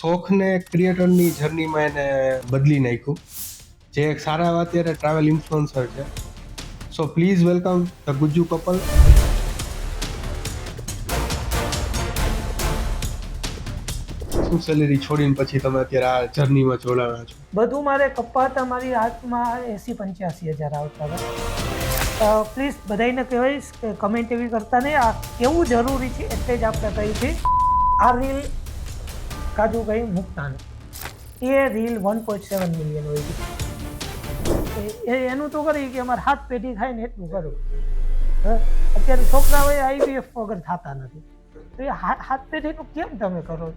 શોખને ક્રિએટરની જર્નીમાં એને બદલી નાખ્યું. જે એક સારા એવા અત્યારે ટ્રાવેલ ઇન્ફ્લુએન્સર છે. So please welcome the Gujju couple. શું સેલેરી છોડીને પછી તમે અત્યારે આ જર્નીમાં જોડાણા છો? બધું મારે કપાતા મારી હાથમાં 80-85 હજાર આવતા હતા. પ્લીઝ બધાને કહેવાઈશ કે કમેન્ટ એવી કરતા નહીં, આ કેવું જરૂરી છે એટલે જ આપણે કહી છે. આ રીલ કાજુભાઈ મુક્તાન એ રીલ 1.7 મિલિયન હોય છે. એનું તો કરી કે અમારે હાથ પેઢી થાય ને એટલું કરું. અત્યારે છોકરાઓએ IVF વગર થતા નથી, તો એ હાથ પેઢીનું કેમ તમે કરો?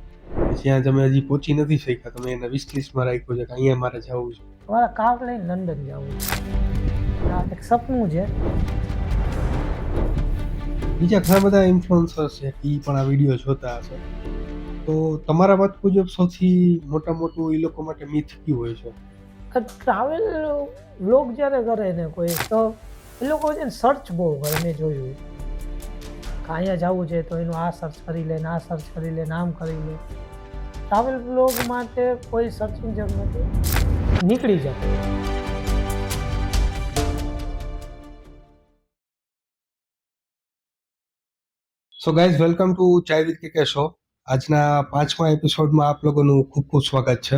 જ્યાં તમે હજી પહોંચી નથી શક્યા, તમે એને વિશ લિસ્ટમાં રાખ્યું છે કે અહીંયા મારે જવું છે. મારા કાર લઈને લંડન જવું છે, આ એક સપનું છે. બીજા ઘણા બધા ઇન્ફ્લુએન્સર્સ છે, એ પણ આ વિડીયો જોતા હશે. તો તમારા વાત મુજબ સૌથી મોટું એ લોકો માટે મિથ કયું હોય છે? ટ્રાવેલ વ્લોગ જ્યારે કરે ને કોઈ, તો એ લોકો છે ને સર્ચ બહુ કરે. મેં જોયું કે અહીંયા જવું છે તો એનું આ સર્ચ કરી લે ને આ સર્ચ કરી લે ને આમ કરી લે. ટ્રાવેલ વ્લોગ માટે કોઈ સર્ચિંગ જરૂર નથી, નીકળી જાય. સો ગાઈઝ, વેલકમ ટુ ચાય વિથ કેકે શો. આજના 5મા એપિસોડમાં આપ લોકોનું ખૂબ ખૂબ સ્વાગત છે.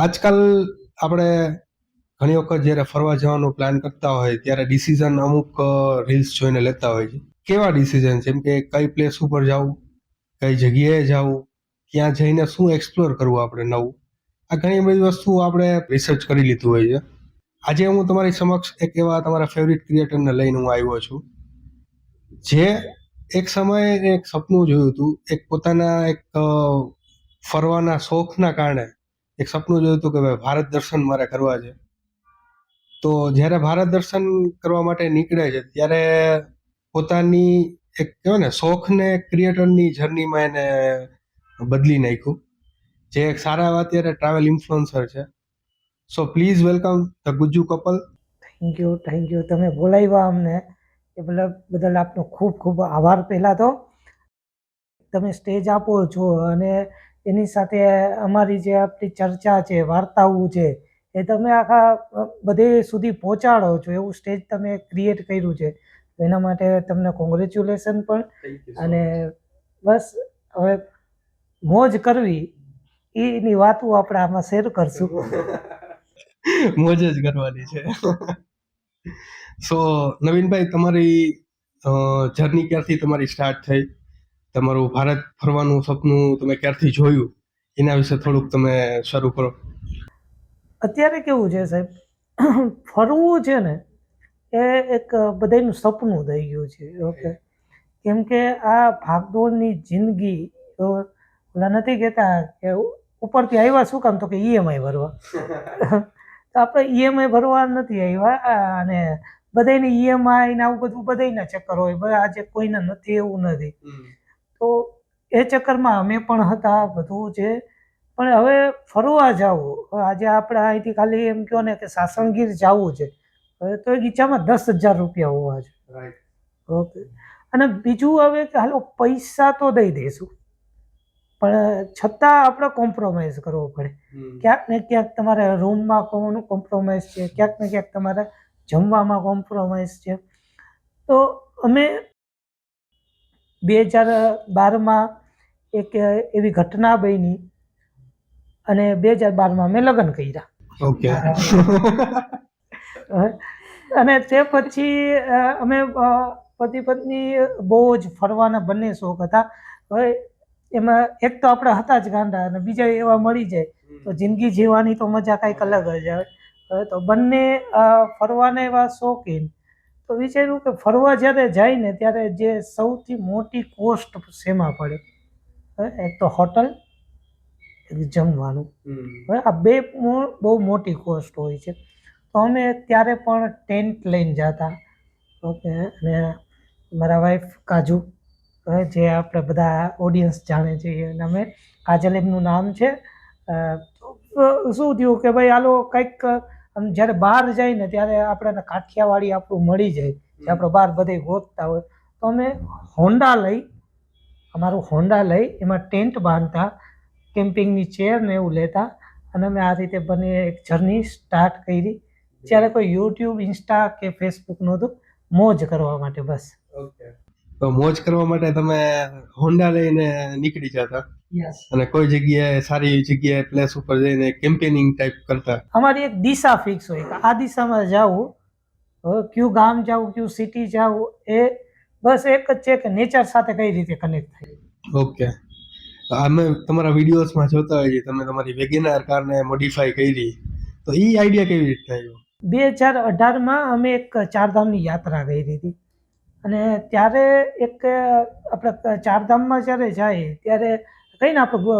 આજકાલ આપણે ઘણી વખત જ્યારે ફરવા જવાનો પ્લાન કરતા હોય ત્યારે ડિસિઝન અમુક રીલ્સ જોઈને લેતા હોય છે. કેવા ડિસિઝન? જેમ કે કઈ પ્લેસ ઉપર જવું, કઈ જગ્યાએ જવું, ક્યાં જઈને શું એક્સપ્લોર કરવું આપણે નવું. આ ઘણી બધી વસ્તુઓ આપણે રિસર્ચ કરી લીધું હોય છે. આજે હું તમારી સમક્ષ એક એવા તમારા ફેવરિટ ક્રિએટરને લઈને હું આવ્યો છું, જે એક સમયે એક સપનું જોયું હતું. એક પોતાના એક ફરવાના શોખના કારણે એક સપનું જોયું હતું કે ભાઈ ભારત દર્શન મારે કરવા છે. તો જ્યારે ભારત દર્શન કરવા માટે નીકળે છે ત્યારે પોતાની એક કહેવાય ને શોખને ક્રિએટરની જર્નીમાં એને બદલી નાખ્યું. જે એક સારા એવા અત્યારે ટ્રાવેલ ઇન્ફ્લુએન્સર છે. So please welcome the Gujju couple. Thank you. તમે બોલાવ્યા અમને એ બદલ આપનો ખૂબ ખૂબ આભાર. પહેલાં તો તમે સ્ટેજ આપો છો અને એની સાથે અમારી જે આપણી ચર્ચા છે, વાર્તાઓ છે, એ તમે આખા બધે સુધી પહોંચાડો છો. એવું સ્ટેજ તમે ક્રિએટ કર્યું છે, એના માટે તમને કોંગ્રેચ્યુલેશન પણ. અને બસ હવે મોજ કરવી એની વાતો આપણે આમાં શેર કરશું. મોજ જ કરવાની છે. સો નવીનભાઈ, તમારી જર્ની ક્યારથી તમારી સ્ટાર્ટ થઈ? તમારું ભારત ફરવાનું સપનું તમે ક્યારથી જોયું, એના વિશે થોડુંક તમે શરૂ કરો. અત્યારે કેવું છે સાહેબ, ફરવું છે ને એ એક બધાનું સપનું થઈ ગયું છે. ઓકે, કેમ કે આ ભાગદોડની જિંદગી, તો ઓલા નથી કહેતા કે ઉપરથી આવ્યા શું કામ, તો કે EMI ભરવા. તો આપણે EMI ભરવા નથી આવ્યા, અને બધાને EMI ને આવું બધું બધાના ચક્કર હોય. આજે કોઈને નથી એવું નથી. તો એ ચક્કરમાં અમે પણ હતા, બધું છે. પણ હવે ફરવા જવું, આજે આપણે અહીંથી ખાલી એમ કહો ને કે સાસણગીર જવું છે, હવે તો ગીચામાં 10,000 રૂપિયા હોવા છે. ઓકે, અને બીજું હવે કે હાલો પૈસા તો દઈ દઈશું, પણ છતાં આપણે કોમ્પ્રોમાઇઝ કરવો પડે. ક્યાંક ને ક્યાંક તમારે રૂમમાં કોમ્પ્રોમાઇઝ છે, ક્યાંક ને ક્યાંક તમારે જમવામાં કોમ્પ્રોમાઇઝ છે. તો અમે 2012માં એક એવી ઘટના બની અને 2012માં મેં લગ્ન કર્યા. ઓકે. અને તે પછી અમે પતિ પત્ની બહુ જ ફરવાના બંને શોખ હતા. હવે એમાં એક તો આપણે હતા જ ગાંડા, અને બીજા એવા મળી જાય તો જિંદગી જીવવાની તો મજા કાંઈક અલગ જ આવે. હવે તો બંને ફરવાના એવા શોખીન, તો વિચાર્યું કે ફરવા જ્યારે જાય ને ત્યારે જે સૌથી મોટી કોસ્ટ શેમાં પડે, એક તો હોટલ, એક જમવાનું. હવે આ બે બહુ મોટી કોસ્ટ હોય છે. તો અમે ત્યારે પણ ટેન્ટ લઈને જતા. ઓકે, અને મારા વાઈફ કાજુ, જે આપણે બધા ઓડિયન્સ જાણે છે, અને અમે કાજલ એમનું નામ છે. શું થયું કે ભાઈ હાલો કંઈક જ્યારે બહાર જાય ને ત્યારે આપણે કાઠિયાવાડી આપણું મળી જાય, જે આપણે બહાર બધે ગોતતા હોય. તો અમે હોન્ડા લઈ, અમારું હોન્ડા લઈ એમાં ટેન્ટ બાંધતા કેમ્પિંગની ચેર ને એવું લેતા અને અમે આ રીતે બની એક જર્ની સ્ટાર્ટ કરી. જ્યારે કોઈ યુટ્યુબ, ઇન્સ્ટા કે ફેસબુક નહોતું, મોજ કરવા માટે બસ. તો મોજ કરવા માટે તમે હોન્ડા લઈને નીકળી જતા યસ. અને કોઈ જગ્યાએ સારી જગ્યાએ પ્લેસ ઉપર જઈને કેમ્પેનિંગ ટાઈપ કરતા. અમારી એક દિશા ફિક્સ હોય કે આ દિશામાં જાવું, કયું ગામ જાવું, કયું સિટી જાવું, એ બસ એક જ છે કે નેચર સાથે કઈ રીતે કનેક્ટ થાય. ઓકે, અમે તમારા વિડીયોઝમાં જોતા હોઈએ તમે તમારી વેગેનાર કારને મોડિફાઈ કરી, તો એ આઈડિયા કેવી રીતે આવ્યો? 2018માં અમે એક ચારધામની યાત્રા કરી હતી અને ત્યારે એક આપણે ચારધામમાં જ્યારે જાય ત્યારે કઈ ને આપણે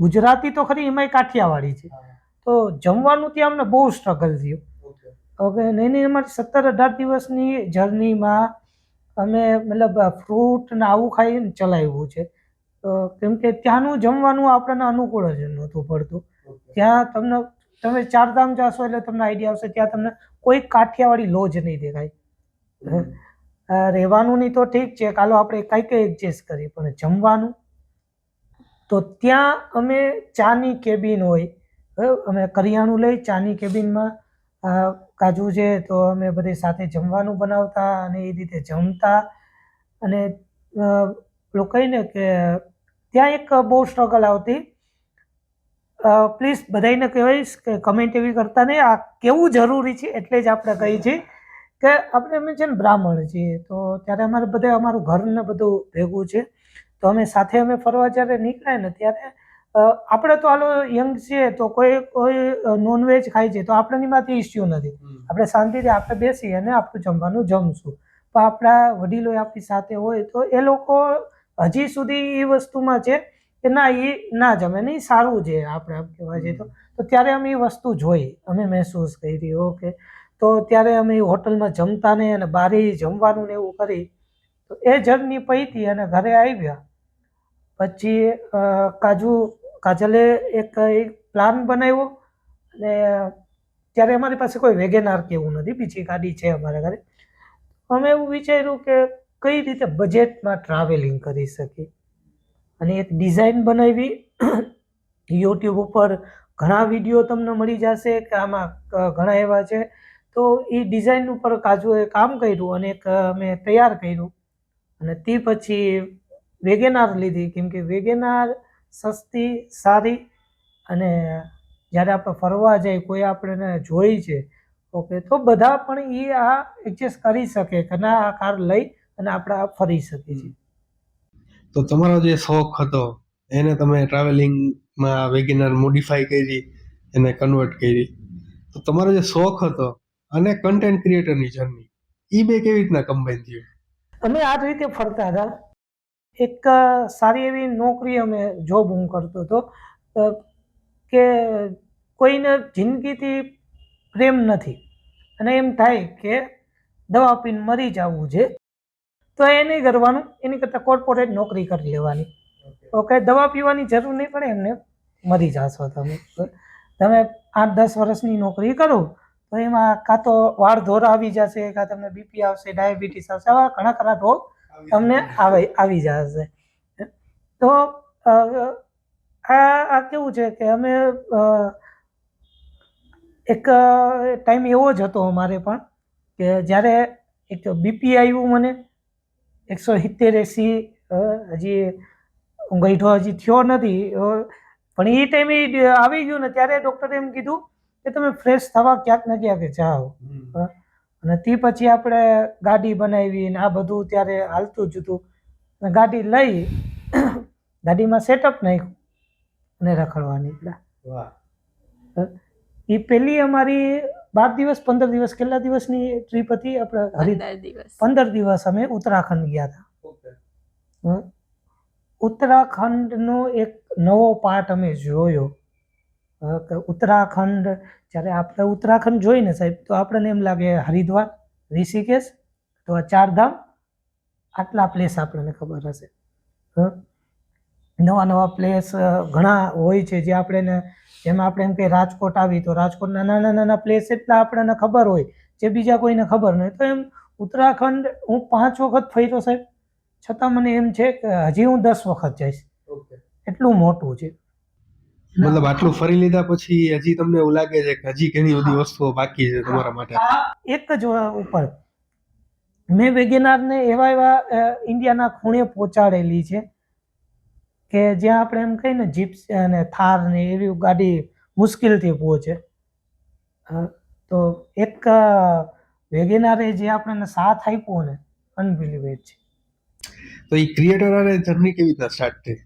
ગુજરાતી તો ખરી, એમાંય કાઠિયાવાડી છે, તો જમવાનું ત્યાં અમને બહુ સ્ટ્રગલ થયું. ઓકે, એની અમારી 17-18 દિવસની જર્નીમાં અમે મતલબ ફ્રૂટ ને આવું ખાઈને ચલાવ્યું છે. કેમ કે ત્યાંનું જમવાનું આપણને અનુકૂળ જ નહોતું પડતું. ત્યાં તમે ચારધામ જાશો એટલે તમને આઈડિયા આવશે, ત્યાં તમને કોઈ કાઠિયાવાડી લોજ નહીં દેખાય. રહેવાનું નહીં તો ઠીક છે, કાલો આપણે કંઈક એડજસ્ટ કરીએ, પણ જમવાનું તો ત્યાં અમે ચાની કેબિન હોય, અમે કરિયાણું લઈ ચાની કેબિનમાં કાજુ છે તો અમે બધી સાથે જમવાનું બનાવતા અને એ રીતે જમતા. અને પેલું કહીને કે ત્યાં એક બહુ સ્ટ્રગલ આવતી. પ્લીઝ બધાને કહેવાઈશ કે કમેન્ટ એવી કરતા નહીં, આ કેવું જરૂરી છે એટલે જ આપણે કહીએ છીએ કે અમે છે ને બ્રાહ્મણ છીએ, તો ત્યારે અમારે બધા અમારું ઘર ને બધું ભેગું છે, તો અમે ફરવા જ્યારે નીકળ્યા ને ત્યારે આપણે તો હાલો યંગ છીએ તો કોઈ નોનવેજ ખાય છે તો આપણે એમાંથી ઇસ્યુ નથી, આપણે શાંતિથી આપણે બેસી અને આપણું જમવાનું જમશું. પણ આપણા વડીલો આપણી સાથે હોય તો એ લોકો હજી સુધી એ વસ્તુમાં છે કે ના, એ ના જમે નહીં, સારું છે આપણે આમ કહેવા જઈએ તો ત્યારે અમે એ વસ્તુ જોઈ, અમે મહેસૂસ કરી. ઓકે, તો ત્યારે અમે હોટલમાં જમતા ને અને બારે જમવાનું ને એવું કરી. તો એ જર્ની પૈતી અને ઘરે આવ્યા પછી કાજલે એક પ્લાન બનાવ્યો અને ત્યારે અમારી પાસે કોઈ વેગેનાર કે એવું નથી, બીજી ગાડી છે અમારા ઘરે. અમે એવું વિચાર્યું કે કઈ રીતે બજેટમાં ટ્રાવેલિંગ કરી શકીએ અને એક ડિઝાઇન બનાવી. યુટ્યુબ ઉપર ઘણા વિડીયો તમને મળી જશે કે આમાં ઘણા એવા છે, તો એ ડિઝાઇન ઉપર કાજુએ કામ કર્યું અને એક મેં તૈયાર કર્યું અને તે પછી વેગેનાર લીધી. કેમ કે વેગેનાર સસ્તી, સારી અને જ્યારે આપણે ફરવા જઈએ, કોઈ આપણને જોઈ છે, ઓકે, તો બધા પણ એ આ એડજસ્ટ કરી શકે કે ના આ કાર લઈ અને આપણે ફરી શકીએ છીએ. તો તમારો જે શોખ હતો એને તમે ટ્રાવેલિંગમાં વેગેનાર મોડિફાઈ કરી, એને કન્વર્ટ કરી, તો તમારો જે શોખ હતો અને કન્ટેન્ટ ક્રિએટરની જર્ની, એ બે કેવી રીતના કમ્બાઈન થયું? અમે આ રીતે ફરતા હતા. એક સારી એવી નોકરી અમે જોબ હું કરતો હતો કે કોઈને જિંદગીથી પ્રેમ નથી અને એમ થાય કે દવા પીને મરી જવું છે, તો એ નહીં કરવાનું, એની કરતાં કોર્પોરેટ નોકરી કરી લેવાની. ઓકે, દવા પીવાની જરૂર નહીં પડે, એમને મરી જશો તમે. 8-10 વર્ષની નોકરી કરો તો એમાં કાં તો વાળ ધોરા આવી જશે, કાં તમને બીપી આવશે, ડાયાબિટીસ આવશે, આવા ઘણા ખરા રોગ તમને આવી જશે. તો આ કેવું છે કે અમે એક ટાઈમ એવો જ હતો અમારે પણ કે જ્યારે એક બીપી આવ્યું મને 170-80, હજી હું ગઈઢો હજી થયો નથી, પણ એ ટાઈમે આવી ગયું ને ત્યારે ડૉક્ટરે એમ કીધું કે તમે ફ્રેશ થવા ક્યાંક ને ક્યાંક જાઓ. અને તે પછી આપણે ગાડી બનાવી ને આ બધું ત્યારે હાલતું જ હતું. ગાડી લઈ ગાડીમાં સેટઅપ નાખ્યું અને રખડવા નીકળ્યા. એ પહેલી અમારી 12 દિવસ 15 દિવસ કેટલા દિવસની ટ્રીપ હતી આપણે? 15 દિવસ અમે ઉત્તરાખંડ ગયા હતા. ઉત્તરાખંડનો એક નવો પાર્ટ અમે જોયો કે ઉત્તરાખંડ, જ્યારે આપણે ઉત્તરાખંડ જોઈને સાહેબ તો આપણને એમ લાગે હરિદ્વાર, ઋષિકેશ, તો આ ચારધામ, આટલા પ્લેસ આપણને ખબર હશે. નવા પ્લેસ ઘણા હોય છે જે જેમાં આપણે એમ કે રાજકોટ આવી તો રાજકોટના નાના પ્લેસ એટલા આપણને ખબર હોય જે બીજા કોઈને ખબર નહીં. તો એમ ઉત્તરાખંડ હું 5 વખત ફર્યો સાહેબ, છતાં મને એમ છે કે હજી હું 10 વખત જઈશ, એટલું મોટું છે. મતલબ આટલું ફરી લીધા પછી હજી તમને એવું લાગે છે કે હજી ઘણી બધી વસ્તુઓ બાકી છે તમારા માટે? આ એક જ ઉપર મેં વેગેનારને એવા એવા ઇન્ડિયાના ખૂણે પહોંચાડેલી છે કે જ્યાં આપણે એમ કહીએ ને જીપ્સ અને થાર ને એવી ગાડી મુશ્કેલથી પહોંચે. તો એક વેગેનારે જે આપણને સાથ આપ્યો ને અનબિલીવેબલ છે. તો એ ક્રિએટર આરે જર્ની કેવી રીતના સ્ટાર્ટ થઈ?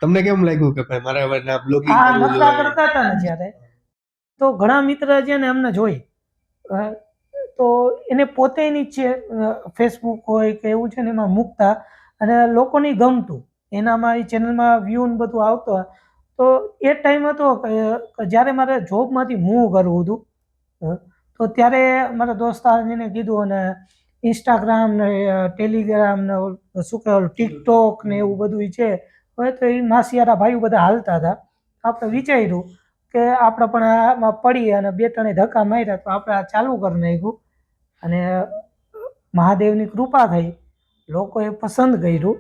તમને કેમ લાગ્યું કે ભાઈ મારે હવે ના બ્લોગિંગ આ કરવું નકરા જોઈએ? કરતા હતા ને જ્યારે, તો ઘણા મિત્ર છે ને એમને જોઈ તો એને પોતે એની ફેસબુક હોય કે એવું છે ને એમાં મૂકતા અને લોકોને ગમતું, એનામાં એ ચેનલમાં વ્યૂ ને બધું આવતો. તો એ ટાઈમ હતો કે જ્યારે મારે જોબમાંથી મૂવ કરવું હતું, તો ત્યારે મારા દોસ્તારને કીધું અને ઇન્સ્ટાગ્રામ ને ટેલિગ્રામ ને શું કહેવાય ટિકટોક ને એવું બધું છે. હવે તો એ માસિયારા ભાઈઓ બધા હાલતા હતા. આપણે વિચાર્યું કે આપણે પણ આમાં પડી અને બે ત્રણે ધક્કા માર્યા તો આપણે આ ચાલુ કરી નાખ્યું અને મહાદેવની કૃપા થઈ, લોકોએ પસંદ કર્યું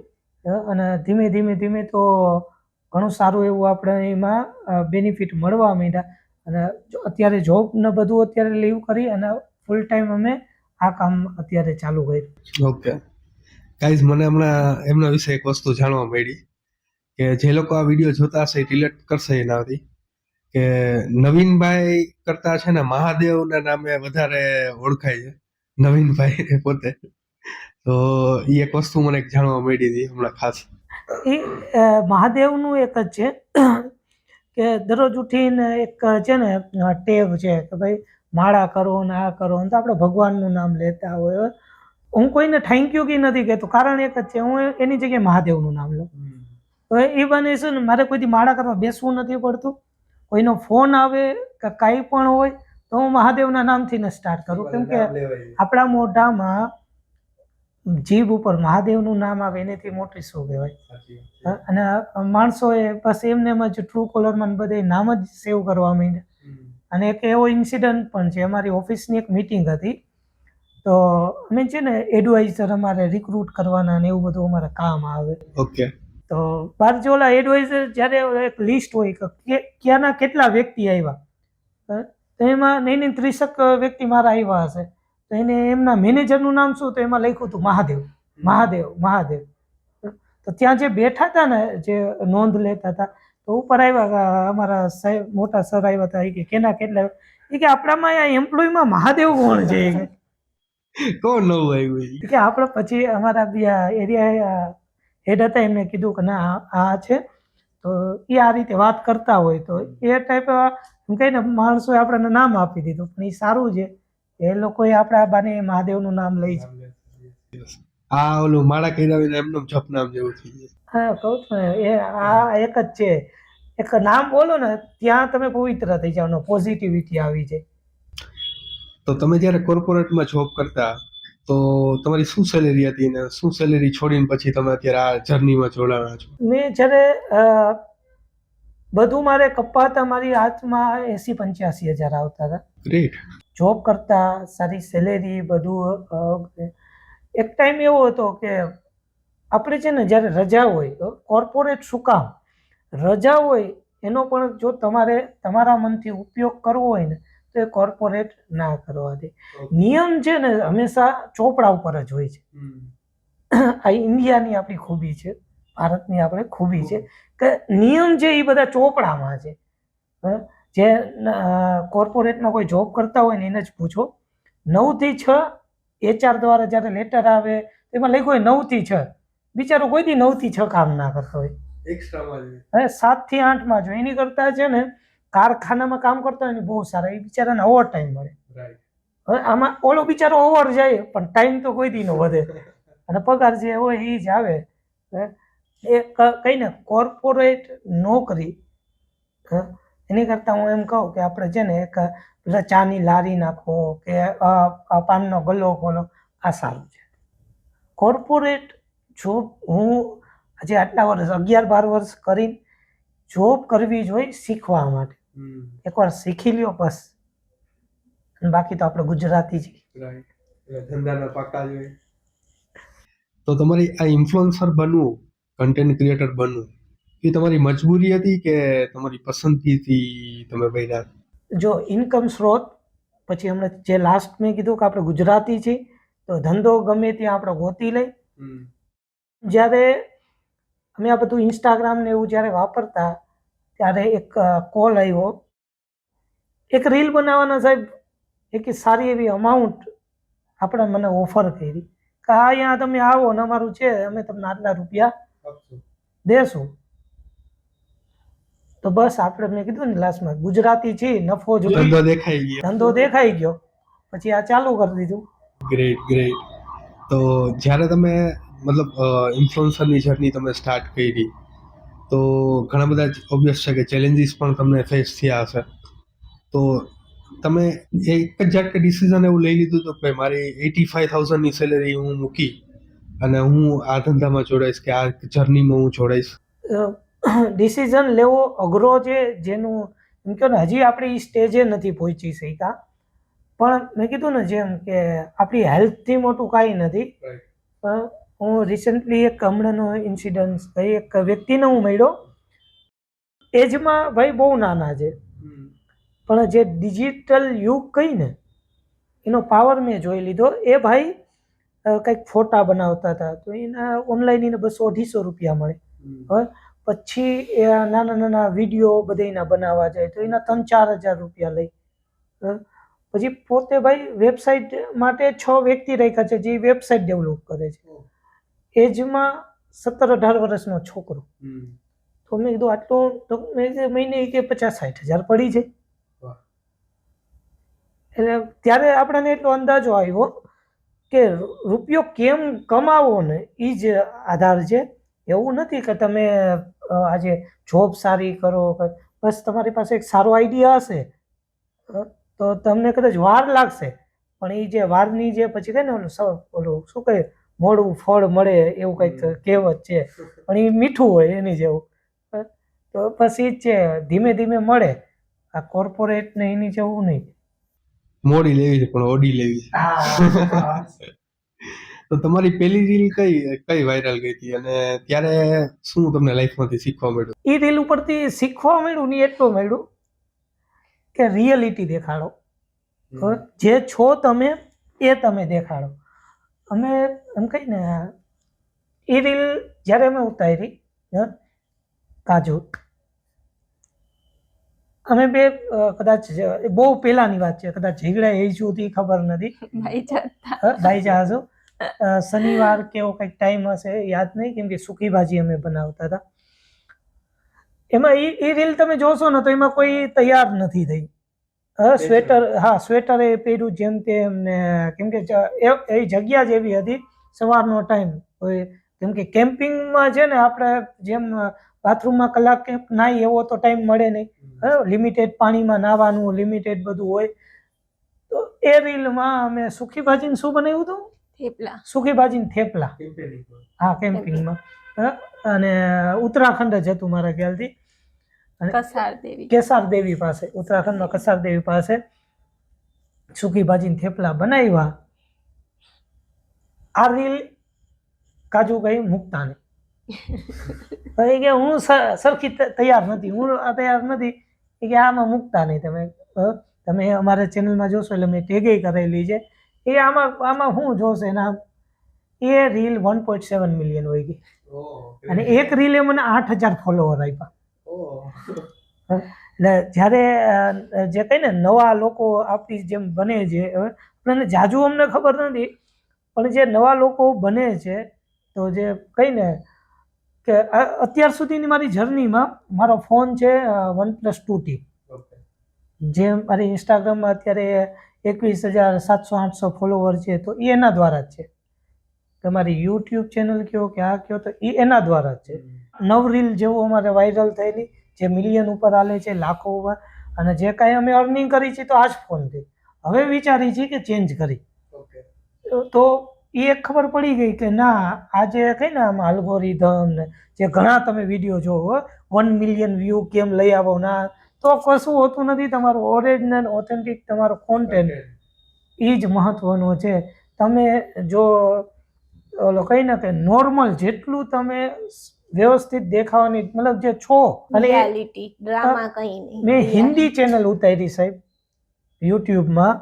અને ધીમે ધીમે ધીમે તો ઘણું સારું એવું આપણે એમાં બેનિફિટ મળવા માંડ્યા. અને અત્યારે જોબ ને બધું અત્યારે લીવ કરી અને ફૂલ ટાઈમ અમે આ કામ અત્યારે ચાલુ કર્યું. ઓકે ગાઈઝ, મને હમણાં એમના વિશે એક વસ્તુ જાણવા મળી કે જે લોકો આ વિડીયો જોતા હશે રિલેટ કરશે એનાથી કે નવીનભાઈ કરતા છે ને મહાદેવના નામે વધારે ઓળખાય છે નવીનભાઈ પોતે. તો એ એક વસ્તુ મને જાણવા મળી હતી હમણાં ખાસ. એ મહાદેવનું એક જ છે કે દરરોજ ઉઠીને એક છે ને ટેવ છે કે ભાઈ માળા કરો ને આ કરો ને તો આપણે ભગવાનનું નામ લેતા હોય. હું કોઈને થેન્ક યુ કે નથી કહેતો, કારણ એક જ છે હું એની જગ્યાએ મહાદેવનું નામ લઉં. તો એ બને છે ને મારે કોઈથી માળા કરવા બેસવું નથી પડતું. કોઈનો ફોન આવે કે કાંઈ પણ હોય તો હું મહાદેવના નામથી ને સ્ટાર્ટ કરું, કેમ કે આપણા મોઢામાં જીભ ઉપર મહાદેવનું નામ આવે એનાથી મોટી શું કહેવાય. અને માણસોએ બસ એમને એમ જ ટ્રુ કોલરમાં બધે નામ જ સેવ કરવા માંડ્યા. અને એક એવો ઇન્સિડન્ટ પણ છે, અમારી ઓફિસની એક મિટિંગ હતી તો અમે છે ને એડવાઇઝર અમારે રિક્રુટ કરવાના ને એવું બધું અમારે કામ આવે. ઓકે. તો બાર જો ઓલા એડવાઇઝર જ્યારે એક લિસ્ટ હોય કે ક્યાંના કેટલા વ્યક્તિ આવ્યા, તો એમાં નહીં 30 વ્યક્તિ મારા આવ્યા હશે, તો એને એમના મેનેજરનું નામ શું, તો એમાં લખ્યું હતું મહાદેવ મહાદેવ મહાદેવ. તો ત્યાં જે બેઠા હતા ને જે નોંધ લેતા હતા તો ઉપર આવ્યા અમારા સાહેબ મોટા સર આવ્યા હતા કે કેના કેટલા, એ કે આપણામાં આ એમ્પ્લોયમાં મહાદેવ કોણ છે કોણ નવું આવ્યું કે આપણે પછી અમારા એરિયા હેડ હતા એમને કીધું કે ના આ છે. તો એ આ રીતે વાત કરતા હોય તો એ ટાઈપ એમ કહીને માણસોએ આપણને નામ આપી દીધું, પણ એ સારું છે એ લોકોએ આપણા બાને મહાદેવનું નામ લઈ છે. આ ઓલું માળા કરાવીને એમનું જપ નામ જેવું થઈ જાય. હા કહું છું ને, એ આ એક જ છે, એક નામ બોલો ને ત્યાં તમે પવિત્ર થઈ જાવ, પોઝિટિવિટી આવી જાય. તો તમે જ્યારે કોર્પોરેટમાં જોબ કરતા તો તમારી શું સેલેરી હતી ને શું સેલેરી છોડીને પછી તમે અત્યારે આ જર્નીમાં જોડાણા છો? મેં જ્યારે બધું મારે કપાતા મારી હાથમાં 80-85 હજાર આવતા હતા. ગ્રેટ. જોબ કરતા સારી સેલેરી બધું. એક ટાઈમ એવો હતો કે આપણે છે ને જ્યારે રજા હોય તો કોર્પોરેટ શું કામ રજા હોય એનો પણ જો તમારે તમારા મનથી ઉપયોગ કરવો હોય ને તો એ કોર્પોરેટ ના કરવા દે. નિયમ છે ને હંમેશા ચોપડા ઉપર જ હોય છે. આ ઇન્ડિયાની આપણી ખૂબી છે, ભારતની આપણે ખૂબી છે કે નિયમ છે એ બધા ચોપડામાં છે. જે કોર્પોરેટમાં કોઈ જોબ કરતા હોય ને એને જ પૂછો. 9 થી 6 HR દ્વારા જ્યારે લેટર આવે એમાં લખ્યું હોય 9 થી 6, બિચારો કોઈ દી 9 થી 6 કામ ના કરતો હોય, એક્સ્ટ્રામાં હવે 7 થી 8 માં જો એની કરતા છે ને કારખાનામાં કામ કરતા હોય ને બહુ સારા, એ બિચારાને ઓવર ટાઈમ મળે. હવે આમાં ઓલો બિચારો ઓવર જાય પણ ટાઈમ તો કોઈ દી નો વધે અને પગાર જે હોય એ જ આવે. એ કહીને કોર્પોરેટ નોકરી એની કરતાં હું એમ કહું કે આપણે છે ને એક પેલા ચાની લારી નાખો કે પાનનો ગલ્લો ખોલો, આ સારું છે. કોર્પોરેટ જોબ હું આજે આટલા વર્ષ 11-12 વર્ષ કરીને જોબ કરવી જોઈએ શીખવા માટે. એકવાર શીખી લ્યો બસ, બાકી તો આપણે ગુજરાતી જ ધંધાના પાકા જોઈએ. તો તમારી આ ઇન્ફ્લુએન્સર બનવું, કન્ટેન્ટ ક્રિએટર બનવું, એ તમારી મજબૂરી હતી કે તમારી પસંદગીથી તમે બન્યા? જો ઇન્કમ સ્ત્રોત પછી હમણાં જે લાસ્ટ મેં કીધું કે આપણે ગુજરાતી છીએ તો ધંધો ગમે ત્યાં આપણે ગોતી લઈ. જ્યારે અમે આ બધું ઇન્સ્ટાગ્રામ ને એવું જ્યારે વાપરતા ત્યારે એક કોલ આવ્યો, એક રીલ બનાવવાના સાહેબ એક સારી એવી અમાઉન્ટ આપણે મને ઓફર કરી કે હા અહીંયા તમે આવો ને અમારું છે અમે તમને આટલા રૂપિયા દેશું. તો બસ આપણે મેં કીધું ને લાસ્ટમાં ગુજરાતી છીએ, નફો જો ધંધો દેખાઈ ગયો. ધંધો દેખાઈ ગયો પછી આ ચાલુ કરી દીધું. Great great. તો જ્યારે તમે મતલબ ઇન્ફ્લુએન્સરની જર્ની તમે સ્ટાર્ટ કરી તો ઘણા બધા ઓબ્વિયસ છે કે ચેલેન્જીસ પણ તમને ફેસ થયા હશે. તો તમે એક જ ઝાટકે ડિસિઝન એવું લઈ લીધું હતું કે મારી 85,000ની સેલેરી હું મૂકી અને હું આ ધંધામાં જોડાઈશ કે આ જર્નીમાં હું જોડાઈશ? ડિસિઝન લેવો અઘરો છે, જેનું એમ કહો ને હજી આપણે એ સ્ટેજે નથી પહોંચી શક્યા. પણ મેં કીધું ને જેમ કે આપણી હેલ્થથી મોટું કાંઈ નથી. પણ હું રિસન્ટલી એક હમણાંનો ઇન્સિડન્સ ભાઈ એક વ્યક્તિને હું મળ્યો, એજમાં ભાઈ બહુ નાના છે પણ જે ડિજિટલ યુગ કહી ને એનો પાવર મેં જોઈ લીધો. એ ભાઈ કંઈક ફોટા બનાવતા હતા તો એના ઓનલાઈન એને 200-250 રૂપિયા મળે. હવે પછી એ નાના નાના વિડીયો બધાના બનાવવા જાય તો એના 3-4 હજાર રૂપિયા લઈ. પછી પોતે ભાઈ વેબસાઇટ માટે 6 વ્યક્તિ રાખ્યા છે જે વેબસાઇટ ડેવલપ કરે છે. એજમાં 17-18 વર્ષનો છોકરો. તો મેં કીધું આટલો તો મહિને કે 50-60 હજાર પડી જાય. એટલે ત્યારે આપણને એટલો અંદાજો આવ્યો કે રૂપિયો કેમ કમાવો ને એ જ આધાર છે. એવું નથી કે તમે આજે જોબ સારી કરો, બસ તમારી પાસે એક સારો આઈડિયા હશે તો તમને કદાચ વાર લાગશે પણ એ જે વારની જે પછી કહે ને ઓલું શું કહે મોડું ફળ મળે એવું કંઈક કહેવત છે પણ એ મીઠું હોય એની જેવું. તો પછી જ છે ધીમે ધીમે મળે. આ કોર્પોરેટ ને એની જેવું નહીં. મોડી લેવી છે પણ ઓડી લેવી છે. તો તમારી પહેલી રીલ કઈ વાયરલ ગઈ હતી અને ત્યારે શું તમને લાઈફમાંથી શીખવા મળ્યું? એ રીલ ઉપરથી શીખવા મળ્યું ને એટલું મળ્યું કે રિયલિટી દેખાડો. જે છો તમે એ તમે દેખાડો. અમે એમ કહી ને એ રીલ જ્યારે અમે ઉતારી કાજુ અમે બે કદાચ બહુ પહેલાની વાત છે, કદાચ ઝઘડા એ સુધી ખબર નથી. ભાઈ જહાજો શનિવાર કેવો કંઈક ટાઈમ હશે યાદ નહીં, કેમ કે સૂકી ભાજી અમે બનાવતા હતા. એમાં એ રીલ તમે જોશો ને તો એમાં કોઈ તૈયાર નથી થઈ. સ્વેટર સ્વેટર એ પહેર્યું જેમ તેમ ને કેમ કે એ જગ્યા જ એવી હતી સવારનો ટાઈમ હોય. કેમ કે કેમ્પિંગમાં છે ને આપણે જેમ બાથરૂમમાં કલાક નાહી એવો તો ટાઈમ મળે નહીં. લિમિટેડ પાણીમાં નાહવાનું, લિમિટેડ બધું હોય. તો એ રીલમાં અમે સૂકી ભાજીને શું બનાવ્યું હતું? થેપલા. સૂકી ભાજીને થેપલા. હા, કેમ્પિંગમાં. અને ઉત્તરાખંડ જ હતું મારા ખ્યાલથી. કેસાર દેવી પાસે, ઉત્તરાખંડમાં કસાર દેવી પાસે સૂકી ભાજીને થેપલા બનાવ્યા. આ રીલ કાજુ કઈ મૂકતા નહીં કે હું સરખી તૈયાર નથી, હું તૈયાર નથી કે આમાં મૂકતા નહીં. તમે અમારા ચેનલમાં જોશો એટલે મેં ટેગે કરેલી છે. એ આમાં શું જોશે એના એ રીલ 1.7 મિલિયન હોય ગઈ અને એક રીલે મને 8,000 ફોલોવર આપ્યા. એટલે જ્યારે જે કઈ ને નવા લોકો આપણી જેમ બને છે, આપણને જાજુ અમને ખબર નથી પણ જે નવા લોકો બને છે તો જે કઈ ને કે અત્યાર સુધીની મારી જર્નીમાં મારો ફોન છે OnePlus 2T, જે મારી ઇન્સ્ટાગ્રામમાં અત્યારે 21,700-800 ફોલોવર છે તો એ એના દ્વારા જ છે. તમારી યુટ્યુબ ચેનલ કયો કે આ કયો તો એ એના દ્વારા જ છે. 9 રીલ જેવું અમારે વાયરલ થયેલી જે મિલિયન ઉપર હાલે છે, લાખો ઉપર. અને જે કાંઈ અમે અર્નિંગ કરી છે તો આ જ ફોનથી. હવે વિચારી છે કે ચેન્જ કરી તો એ એક ખબર પડી ગઈ કે ના આજે કઈ ને આમ આલ્ગોરિધમ ને જે ઘણા તમે વિડીયો જોવો 1 મિલિયન વ્યૂ કેમ લઈ આવો ના, તો કશું હોતું નથી. તમારું ઓરિજિનલ ઓથેન્ટિક તમારો કોન્ટેન્ટ એ જ મહત્વનો છે. તમે જો ઓલો કઈ ને કે નોર્મલ જેટલું તમે વ્યવસ્થિત દેખાવાની, મતલબ જે છો. અને રિયાલિટી ડ્રામા કઈ નહીં. મેં હિન્દી ચેનલ ઉતારી સાહેબ યુટ્યુબમાં,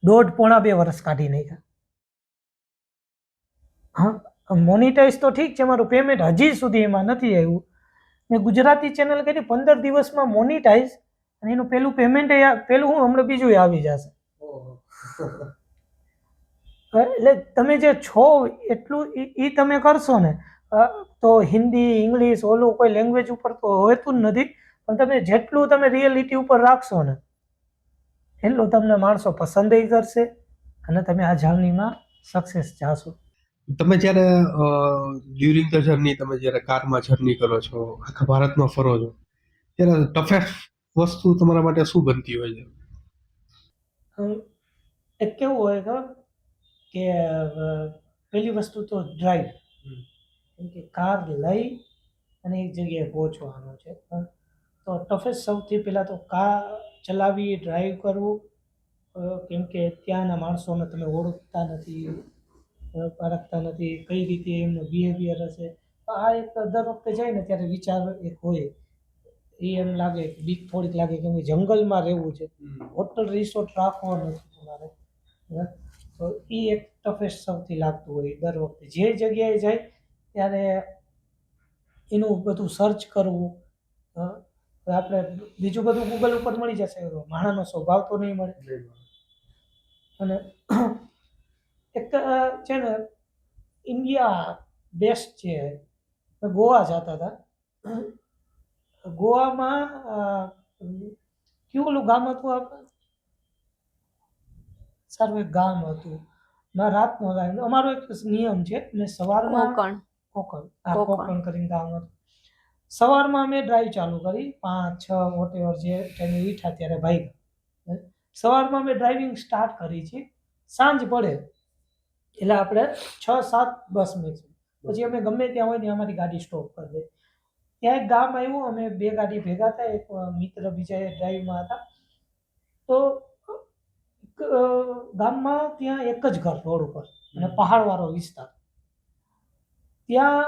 1.5-2 વર્ષ કાઢી નાખ્યા. હા, મોનિટાઈઝ તો ઠીક છે, મારું પેમેન્ટ હજી સુધી એમાં નથી આવ્યું. મેં ગુજરાતી ચેનલ કરી 15 દિવસમાં મોનિટાઈઝ, અને એનું પેલું પેમેન્ટ પેલું હું હમણાં બીજું આવી જશે. એટલે તમે જે છો એટલું એ તમે કરશો ને, તો હિન્દી, ઇંગ્લિશ, ઓલું કોઈ લેંગ્વેજ ઉપર તો હોતું જ નથી, પણ તમે જેટલું તમે રિયાલિટી ઉપર રાખશો ને એટલું તમને માણસો પસંદ કરશે, અને તમે આ જર્નીમાં સક્સેસ જાશો. તમે જ્યારે ડ્યુરિંગ ધ જર્ની, તમે જ્યારે કારમાં જર્ની કરો છો, આખા ભારતમાં ફરો છો, ત્યારે ટફેસ્ટ વસ્તુ તમારા માટે શું બનતી હોય છે? એક કેવું હોય કે પહેલી વસ્તુ તો ડ્રાઈવ, કેમ કે કાર લઈ અને એક જગ્યાએ પહોંચવાનું છે, તો ટફેસ્ટ સૌથી પહેલાં તો કાર ચલાવી, ડ્રાઈવ કરવું, કેમ કે ત્યાંના માણસોને તમે ઓળખતા નથી, પારખતા નથી, કઈ રીતે એમનું બિહેવિયર હશે. આ એક દર વખતે જાય ને ત્યારે વિચાર એક હોય, એ એમ લાગે, બીક થોડીક લાગે, કેમ કે જંગલમાં રહેવું છે, હોટલ રિસોર્ટ રાખવો નથી તમારે. તો એ એક ટફેસ્ટ સૌથી લાગતું હોય દર વખતે. જે જગ્યાએ જાય ત્યારે એનું બધું સર્ચ કરવું. આપણે બીજું બધું ગૂગલ ઉપર મળી જશે, માણસનો સ્વભાવ તો નહીં મળે. અને એક છે ને ઇન્ડિયા બેસ્ટ છે. ગોવા જતા હતા, ગોવામાં કયું ઓલું ગામ હતું આપણે, સારું એક ગામ હતું, રાતનો અમારો એક નિયમ છે, મેં સવારમાં કોકણ કરીને ગામ હતું, સવારમાં અમે ડ્રાઈવ ચાલુ કરી 5-6 વોટેવર જે ટાઈમે ઉઠ્યા ત્યારે ભાઈ, સવારમાં અમે ડ્રાઇવિંગ સ્ટાર્ટ કરી છે, સાંજ પડે એટલે આપણે 6-7 બસ મેક્સિમમ, પછી અમે ગમે ત્યાં હોય ને અમારી ગાડી સ્ટોપ કરી દે. ત્યાં એક ગામ આવ્યું, અમે 2 ગાડી ભેગા હતા, એક મિત્ર બીજા ડ્રાઈવમાં હતા, તો ગામમાં ત્યાં એક જ ઘર રોડ ઉપર, અને પહાડવાળો વિસ્તાર. ત્યાં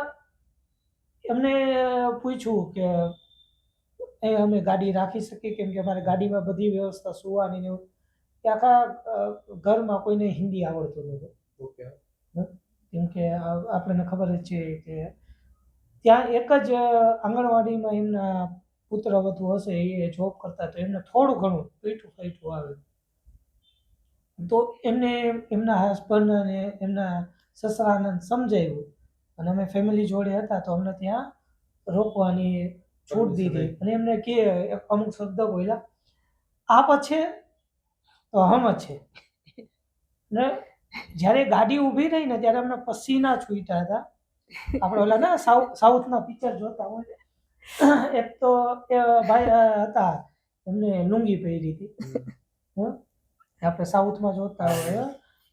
એમને પૂછ્યું કે અહીં અમે ગાડી રાખી શકીએ, કેમ કે અમારે ગાડીમાં બધી વ્યવસ્થા સુવાની ને એવું. કે આખા ઘરમાં કોઈને હિન્દી આવડતું નહોતું, કેમ કે આપણને ખબર જ છે કે ત્યાં એક જ આંગણવાડીમાં એમના પુત્ર વધુ હશે, એ જોબ કરતા, તો એમને થોડું ઘણું પૈઠું આવે. તો એમને એમના હસબન્ડ અને એમના સસરાને સમજાવ્યું, અને અમે ફેમિલી જોડે હતા, તો અમને ત્યાં રોકવાની છૂટ દીધી, અને એમને કે અમુક શબ્દ બોલ્યા, આપ છે તો હમ છે. ને જ્યારે ગાડી ઊભી રહી ને ત્યારે અમને પસીના છૂટ્યા હતા. આપણે ઓલા ના સાઉથના પિક્ચર જોતા હોય, એક તો એ ભાઈ હતા, એમને લુંગી પહેરી હતી, આપણે સાઉથમાં જોતા હોય,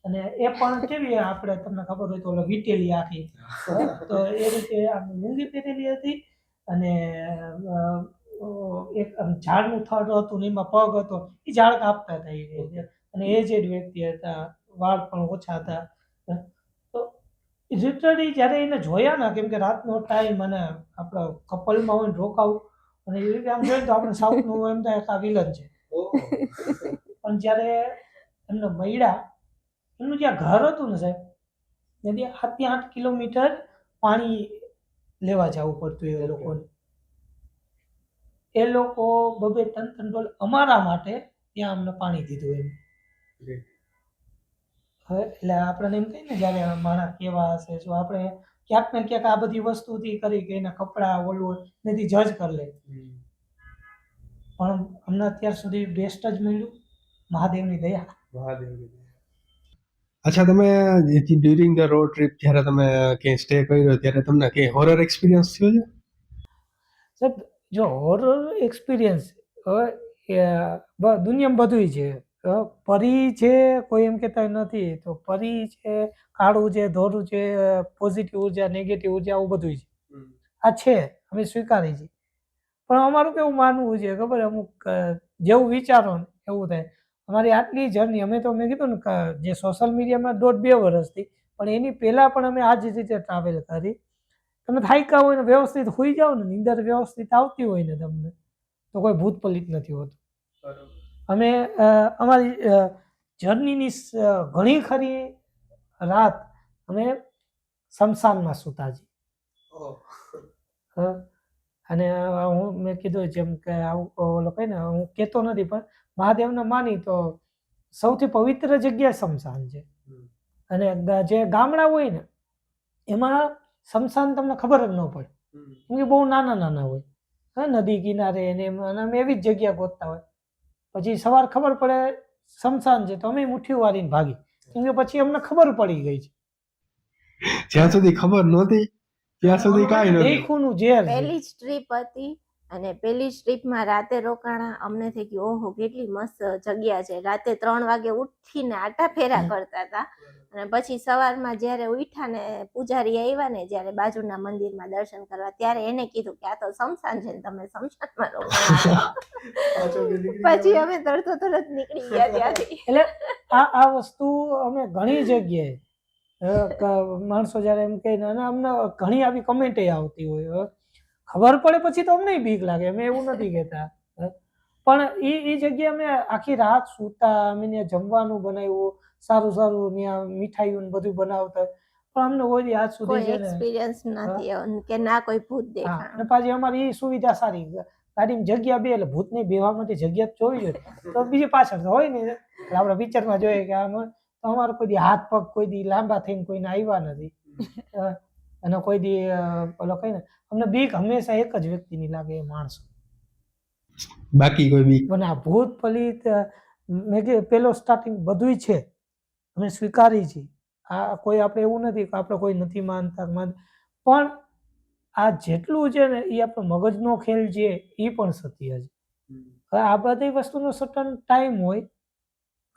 અને એ પણ કેવી, આપણે તમને ખબર હોય તો ઓલો વીટેલી આખી, તો એ રીતે લુંગી પહેરેલી હતી, અને એક ઝાડનું થડ હતું ને એમાં પગ હતો, એ ઝાડ કાપતા હતા એ રીતે, અને એજેડ વ્યક્તિ હતા, વાળ પણ ઓછા હતા. તો લિટરલી જ્યારે એને જોયા ને, કેમ કે રાતનો ટાઈમ અને આપણા કપલમાં હોય ને રોકાવું, અને એ રીતે આમ જોઈએ તો આપણે સાઉથનું એમ થાય કે આ વિલન છે. પણ જ્યારે એમને મળ્યા, એમનું જ્યાં ઘર હતું ને સાહેબ, ત્યાંથી 7-8 કિલોમીટર પાણી લેવા જવું પડતું એ લોકોને. એ લોકો 2-3 ડોલ અમારા માટે ત્યાં અમને પાણી દીધું એમ. એટલે આપણને એમ કહીએ ને, જ્યારે માણસ કેવા હશે, જો આપણે ક્યાંક ને ક્યાંક આ બધી વસ્તુથી કરી કે એના કપડાં ઓલું નથી જજ કરી લે, પણ અમને અત્યાર સુધી બેસ્ટ જ મળ્યું, મહાદેવની દયા. અચ્છા, તમે ડ્યુરિંગ ધ રોડ ટ્રીપ જ્યારે તમે ક્યાંય સ્ટે કર્યો ત્યારે તમને ક્યાંય હોરર એક્સપિરિયન્સ થયો છે? સાહેબ જો હોરર એક્સપિરિયન્સ, દુનિયામાં બધું છે, પરી છે કોઈ એમ કહેતા નથી, તો પરી છે, કાળું છે, ધોરું છે, પોઝિટિવ ઉર્જા, નેગેટિવ ઉર્જા, આવું બધું છે. આ છે, અમે સ્વીકારી છીએ, પણ અમારું કેવું માનવું છે ખબર, અમુક જેવું વિચારો ને એવું થાય. અમારી આટલી જર્ની, અમે તો મેં કીધું ને જે સોશિયલ મીડિયામાં 1.5-2 વર્ષથી, પણ એની પહેલાં પણ અમે આ જ રીતે ટ્રાવેલ કરી, તમે થાક્યા હોય ને વ્યવસ્થિત સુઈ જાઓ ને, નીંદર વ્યવસ્થિત આવતી હોય ને તમને, તો કોઈ ભૂત પલિત નથી હોતું. અમે અમારી જર્નીની ઘણી ખરી રાત અમે શમશાનમાં સૂતા છીએ. અને મેં કીધું જેમ કે આવું ઓલો કહે ને, હું કહેતો નથી પણ મહાદેવને માની તો સૌથી પવિત્ર જગ્યા શમશાન છે. અને જે ગામડા હોય ને એમાં શમશાન તમને ખબર જ ન પડે, કેમ કે બહુ નાના નાના હોય, હા, નદી કિનારે ને એમાં અમે એવી જ જગ્યા ગોતતા હોય. પછી સવાર ખબર પડે શમશાન છે તો અમે મુઠ્ઠીઓ વાળીને ભાગી, કેમ કે પછી અમને ખબર પડી ગઈ છે. જ્યાં સુધી ખબર નહોતી ત્યાં સુધી કાંઈ નહોતું. દેખુનું ઝેર છે. પહેલી જ ટ્રીપ હતી અને પહેલી જ ટ્રીપમાં રાતે રોકાણા. અમને થઈ ગયું ઓહો કેટલી મસ્ત જગ્યા છે. રાતે 3 વાગે ઉઠીને આટા ફેરા કરતા હતા. અને પછી સવારમાં જ્યારે ઉઠ્યા ને પૂજારી આવ્યા ને જ્યારે બાજુના મંદિરમાં દર્શન કરવા, ત્યારે એને કીધું કે આ તો શમશાન છે ને તમે શમશાનમાં રોકાણા. પછી અમે તરત નીકળી ગયા ત્યાંથી. એટલે આ વસ્તુ અમે ઘણી જગ્યાએ માણસો જયારે એમ કહે ને, અને અમને ઘણી આવી કમેન્ટ આવતી હોય. ખબર પડે પછી તો અમને બીક લાગે, અમે એવું નથી કહેતા, પણ એ જગ્યાએ અમે આખી રાત સૂતા, અમે ત્યાં જમવાનું બનાવ્યું, સારું સારું ત્યાં મીઠાઈઓ બધું બનાવતા, પણ અમને કોઈ આજ સુધી કોઈ છે ને એક્સપિરિયન્સ નથી કે ના કોઈ ભૂત દેખાણ. અને પાછી અમારી એ સુવિધા સારી, ગાડીમાં જગ્યા બે એટલે ભૂતને બેહવા માટે જગ્યા જોઈ જોઈએ. તો બીજી પાછળ તો હોય ને, આપણે પિક્ચરમાં જોઈએ કે આમાં તો અમારો કોઈ દી હાથ પગ કોઈ દી લાંબા થઈને કોઈને આવ્યા નથી. અને કોઈ દી ઓલો કઈ ને, અમને બીક હંમેશા એક જ વ્યક્તિની લાગે, એ માણસો. બાકી કોઈ બીક મને આ ભૂત પલિત મેં કે પેલો સ્ટાર્ટિંગ બધુંય છે, અમે સ્વીકારી છીએ. આ કોઈ આપણે એવું નથી કે આપણે કોઈ નથી માનતા, પણ આ જેટલું છે ને એ આપણો મગજનો ખેલ છે, એ પણ સત્ય છે. હવે આ બધી વસ્તુનો સટન ટાઈમ હોય.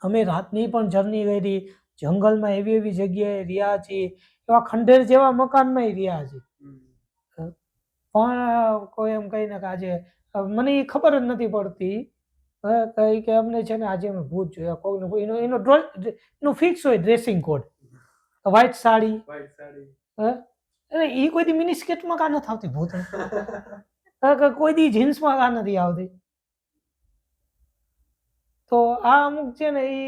અમે રાતની પણ જર્ની કરી, જંગલમાં એવી એવી જગ્યાએ રહ્યા છીએ, એવા ખંડેર જેવા મકાનમાં રહ્યા છીએ, પણ કોઈ એમ કહીને કે આજે મને એ ખબર જ નથી પડતી કઈ કે અમને છે ને આજે અમે ભૂત જોયા, કોઈનો એનો ફિક્સ હોય ડ્રેસિંગ કોડ, વ્હાઈટ સાડી, એ કોઈ દી મિની સ્કેટમાં કા નથી આવતી ભૂત, કોઈ દી જીન્સમાં કા નથી આવતી. તો આ અમુક છે ને એ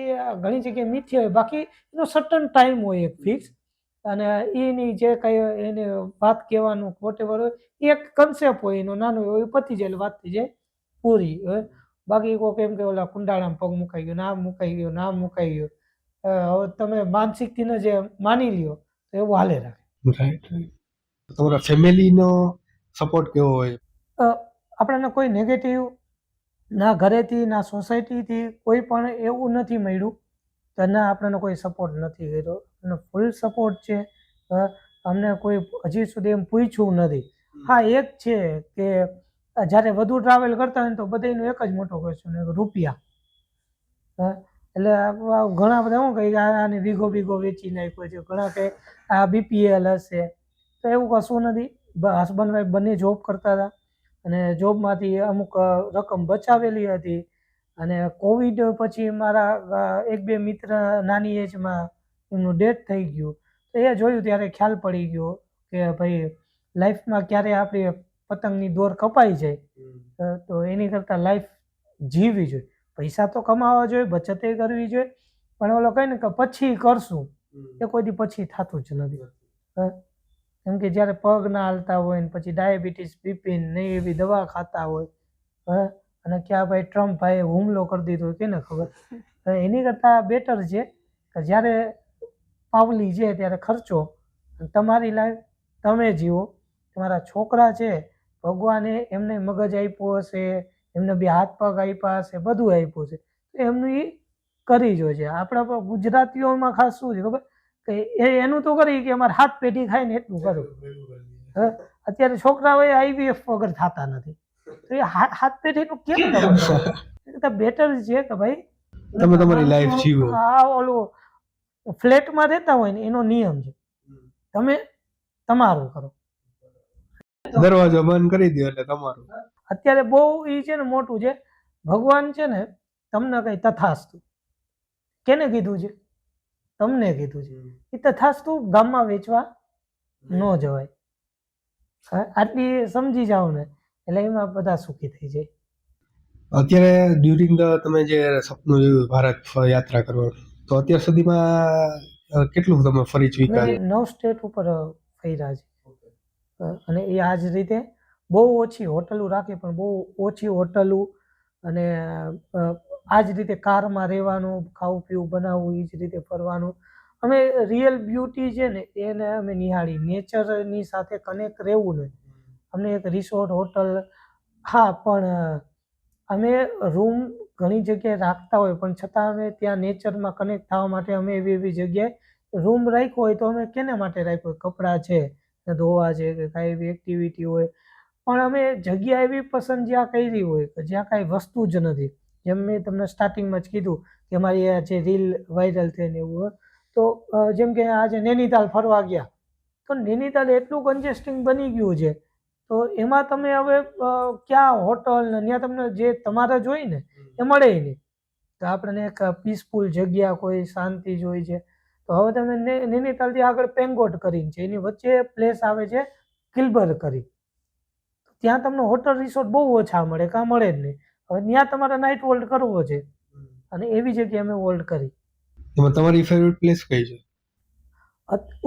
ઘણી જગ્યાએ મિથ્ય હોય, બાકી એનો સર્ટન ટાઈમ હોય એક ફિક્સ, અને એની જે કઈ એને વાત કહેવાનું વોટેવર હોય, એક કન્સેપ્ટ હોય એનો નાનો હોય, પતી જાય વાત થઈ જાય પૂરી. બાકી કોઈ કેમ કે ઓલા કુંડાળામાં પગ મુકાઈ ગયો, નામ મુકાઈ ગયો, નામ મુકાઈ ગયો, હવે તમે માનસિકથી ને જે માની લ્યો તો એવું હાલે રાખે. તમારા ફેમિલીનો સપોર્ટ કેવો હોય? આપણને કોઈ નેગેટિવ ના ઘરેથી ના સોસાયટીથી કોઈ પણ એવું નથી મળ્યું કે ના આપણને કોઈ સપોર્ટ નથી કર્યો, અને ફૂલ સપોર્ટ છે. અમને કોઈ હજી સુધી એમ પૂછ્યું નથી. હા, એક છે કે જ્યારે વધુ ટ્રાવેલ કરતા હોય તો બધાનો એક જ મોટો ક્વેશ્ચન, રૂપિયા. એટલે ઘણા બધા શું કહે કે આને વીઘો વેચી નાખ્યો છે, ઘણા કે આ BPL હશે, તો એવું કશું નથી. હસબન્ડ વાઈફ બંને જોબ કરતા હતા, અને જોબમાંથી અમુક રકમ બચાવેલી હતી, અને કોવિડ પછી મારા 1-2 મિત્ર નાની એજમાં એમનું ડેથ થઈ ગયું. તો એ જોયું ત્યારે ખ્યાલ પડી ગયો કે ભાઈ લાઈફમાં ક્યારે આપણી પતંગની દોર કપાઈ જાય તો એની કરતાં લાઈફ જીવવી જોઈએ. પૈસા તો કમાવા જોઈએ, બચતે કરવી જોઈએ, પણ ઓલો કહે ને કે પછી કરશું, એ કોઈ દી પછી થતું જ નથી. કેમ કે જ્યારે પગ ના હાલતા હોય ને પછી ડાયાબિટીસ, બીપી ને એવી દવા ખાતા હોય, અને ક્યાં ભાઈ ટ્રમ્પ ભાઈએ હુમલો કરી દીધો કેને ખબર. એની કરતાં બેટર છે કે જ્યારે પાવલી છે ત્યારે ખર્ચો, તમારી લાઈફ તમે જીવો. તમારા છોકરા છે, ભગવાને એમને મગજ આપ્યું હશે, એમને 2 હાથ પગ આપ્યા હશે, બધું આપ્યું છે, એમનું એ કરી જોઈએ. આપણા ગુજરાતીઓમાં ખાસ શું છે ખબર, કે એનું તો કરી કે અમારે 7 પેઢી ખાય ને એટલું કરું. અત્યારે છોકરાઓ IVF વગર થતા નથી, તો એ 7 પેઢીનું કેમ કરવું? બેટર છે કે ભાઈ તમે તમારી લાઈફ જીવો. આ ઓલું ફ્લેટમાં રહેતા હોય ને એનો નિયમ છે, તમે તમારું કરો, દરવાજો બંધ કરી દો એટલે તમારું. અત્યારે બહુ એ છે ને મોટું છે, ભગવાન છે ને તમને કઈ તથાસ્તુ કેને કીધું છે? તમને કીધું છે. એ તથાસ્તુ ગામમાં વેચવા ન જવાય. આટલી સમજી જાઓ ને એટલે એમાં બધા સુખી થઈ જાય. અત્યારે ડ્યુરિંગ ધ તમે જે સપનું જોયું ભારત યાત્રા કરવાનું, તો અત્યાર સુધીમાં કેટલું તમે ફરી ચૂક્યા અમે છો? 9 સ્ટેટ ઉપર ફર્યા છે. અને એ આ જ રીતે બહુ ઓછી હોટલો રાખે, પણ બહુ ઓછી હોટલો, અને આ જ રીતે કારમાં રહેવાનું, ખાવું પીવું બનાવવું, એ જ રીતે ફરવાનું. અમે રિયલ બ્યુટી છે ને એને અમે નિહાળી, નેચરની સાથે કનેક્ટ રહેવું ને. અમને એક રિસોર્ટ હોટલ, હા, પણ અમે રૂમ ઘણી જગ્યાએ રાખતા હોય, પણ છતાં અમે ત્યાં નેચરમાં કનેક્ટ થવા માટે અમે એવી એવી જગ્યાએ રૂમ રાખ્યો હોય તો અમે કેને માટે રાખ્યો હોય, કપડાં છે, ધોવા છે, કે કાંઈ એવી એક્ટિવિટી હોય, પણ અમે જગ્યા એવી પસંદ જ્યાં કરી હોય કે જ્યાં કાંઈ વસ્તુ જ નથી. જેમ મેં તમને સ્ટાર્ટિંગમાં જ કીધું કે મારી આ જે રીલ વાયરલ થઈને એવું હોય, તો જેમ કે આજે નૈનીતાલ ફરવા ગયા, તો નૈનીતાલ એટલું કન્જેસ્ટિંગ બની ગયું છે, તો એમાં તમે હવે ક્યાં હોટલ ને ત્યાં તમને જે તમારે જોઈ ને એ મળે નહીં. તો આપણને એક પીસફુલ જગ્યા, કોઈ શાંતિ જોઈ છે, તો હવે તમે નૈનીતાલથી આગળ પેંગોટ કરીને છે, એની વચ્ચે પ્લેસ આવે છે કિલબર કરી. ત્યાં તમને હોટલ રિસોર્ટ બહુ ઓછા મળે, કાં મળે જ નહીં. હવે ત્યાં તમારે નાઇટ હોલ્ડ કરવો છે, અને એવી જગ્યાએ અમે હોલ્ડ કરી. એમાં તમારી ફેવરેટ પ્લેસ કઈ છે?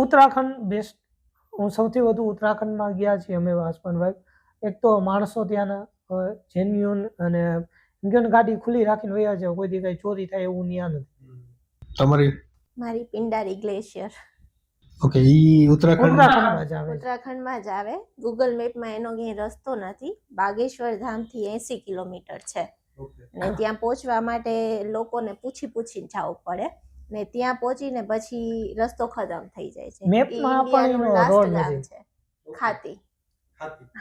ઉત્તરાખંડ બેસ્ટ. હું સૌથી વધુ ઉત્તરાખંડમાં ગયા છીએ અમે હસબન્ડ-વાઈફ. એક તો માણસો ત્યાંના જેન્યુન, અને એમ કહો ને ગાડી ખુલ્લી રાખીને વયા જાવ, કોઈ દી કાંઈ ચોરી થાય એવું ત્યાં નથી. તમારી? મારી પિંડારી ગ્લેશિયર ઓકે, ઈ ઉત્તરાખંડમાં જ આવે છે. ઉત્તરાખંડમાં જ આવે. ગૂગલ મેપમાં એનો ક્યાંય રસ્તો નથી. બાગેશ્વર ધામથી 80 કિલોમીટર છે, અને ત્યાં પહોંચવા માટે લોકોને પૂછીને જવું પડે, ને ત્યાં પહોંચીને પછી રસ્તો ખતમ થઈ જાય છે. મેપમાં ઈ પણ ઇન્ડિયાનું એનો last રોડ ગામ નથી. છે, ખાતી.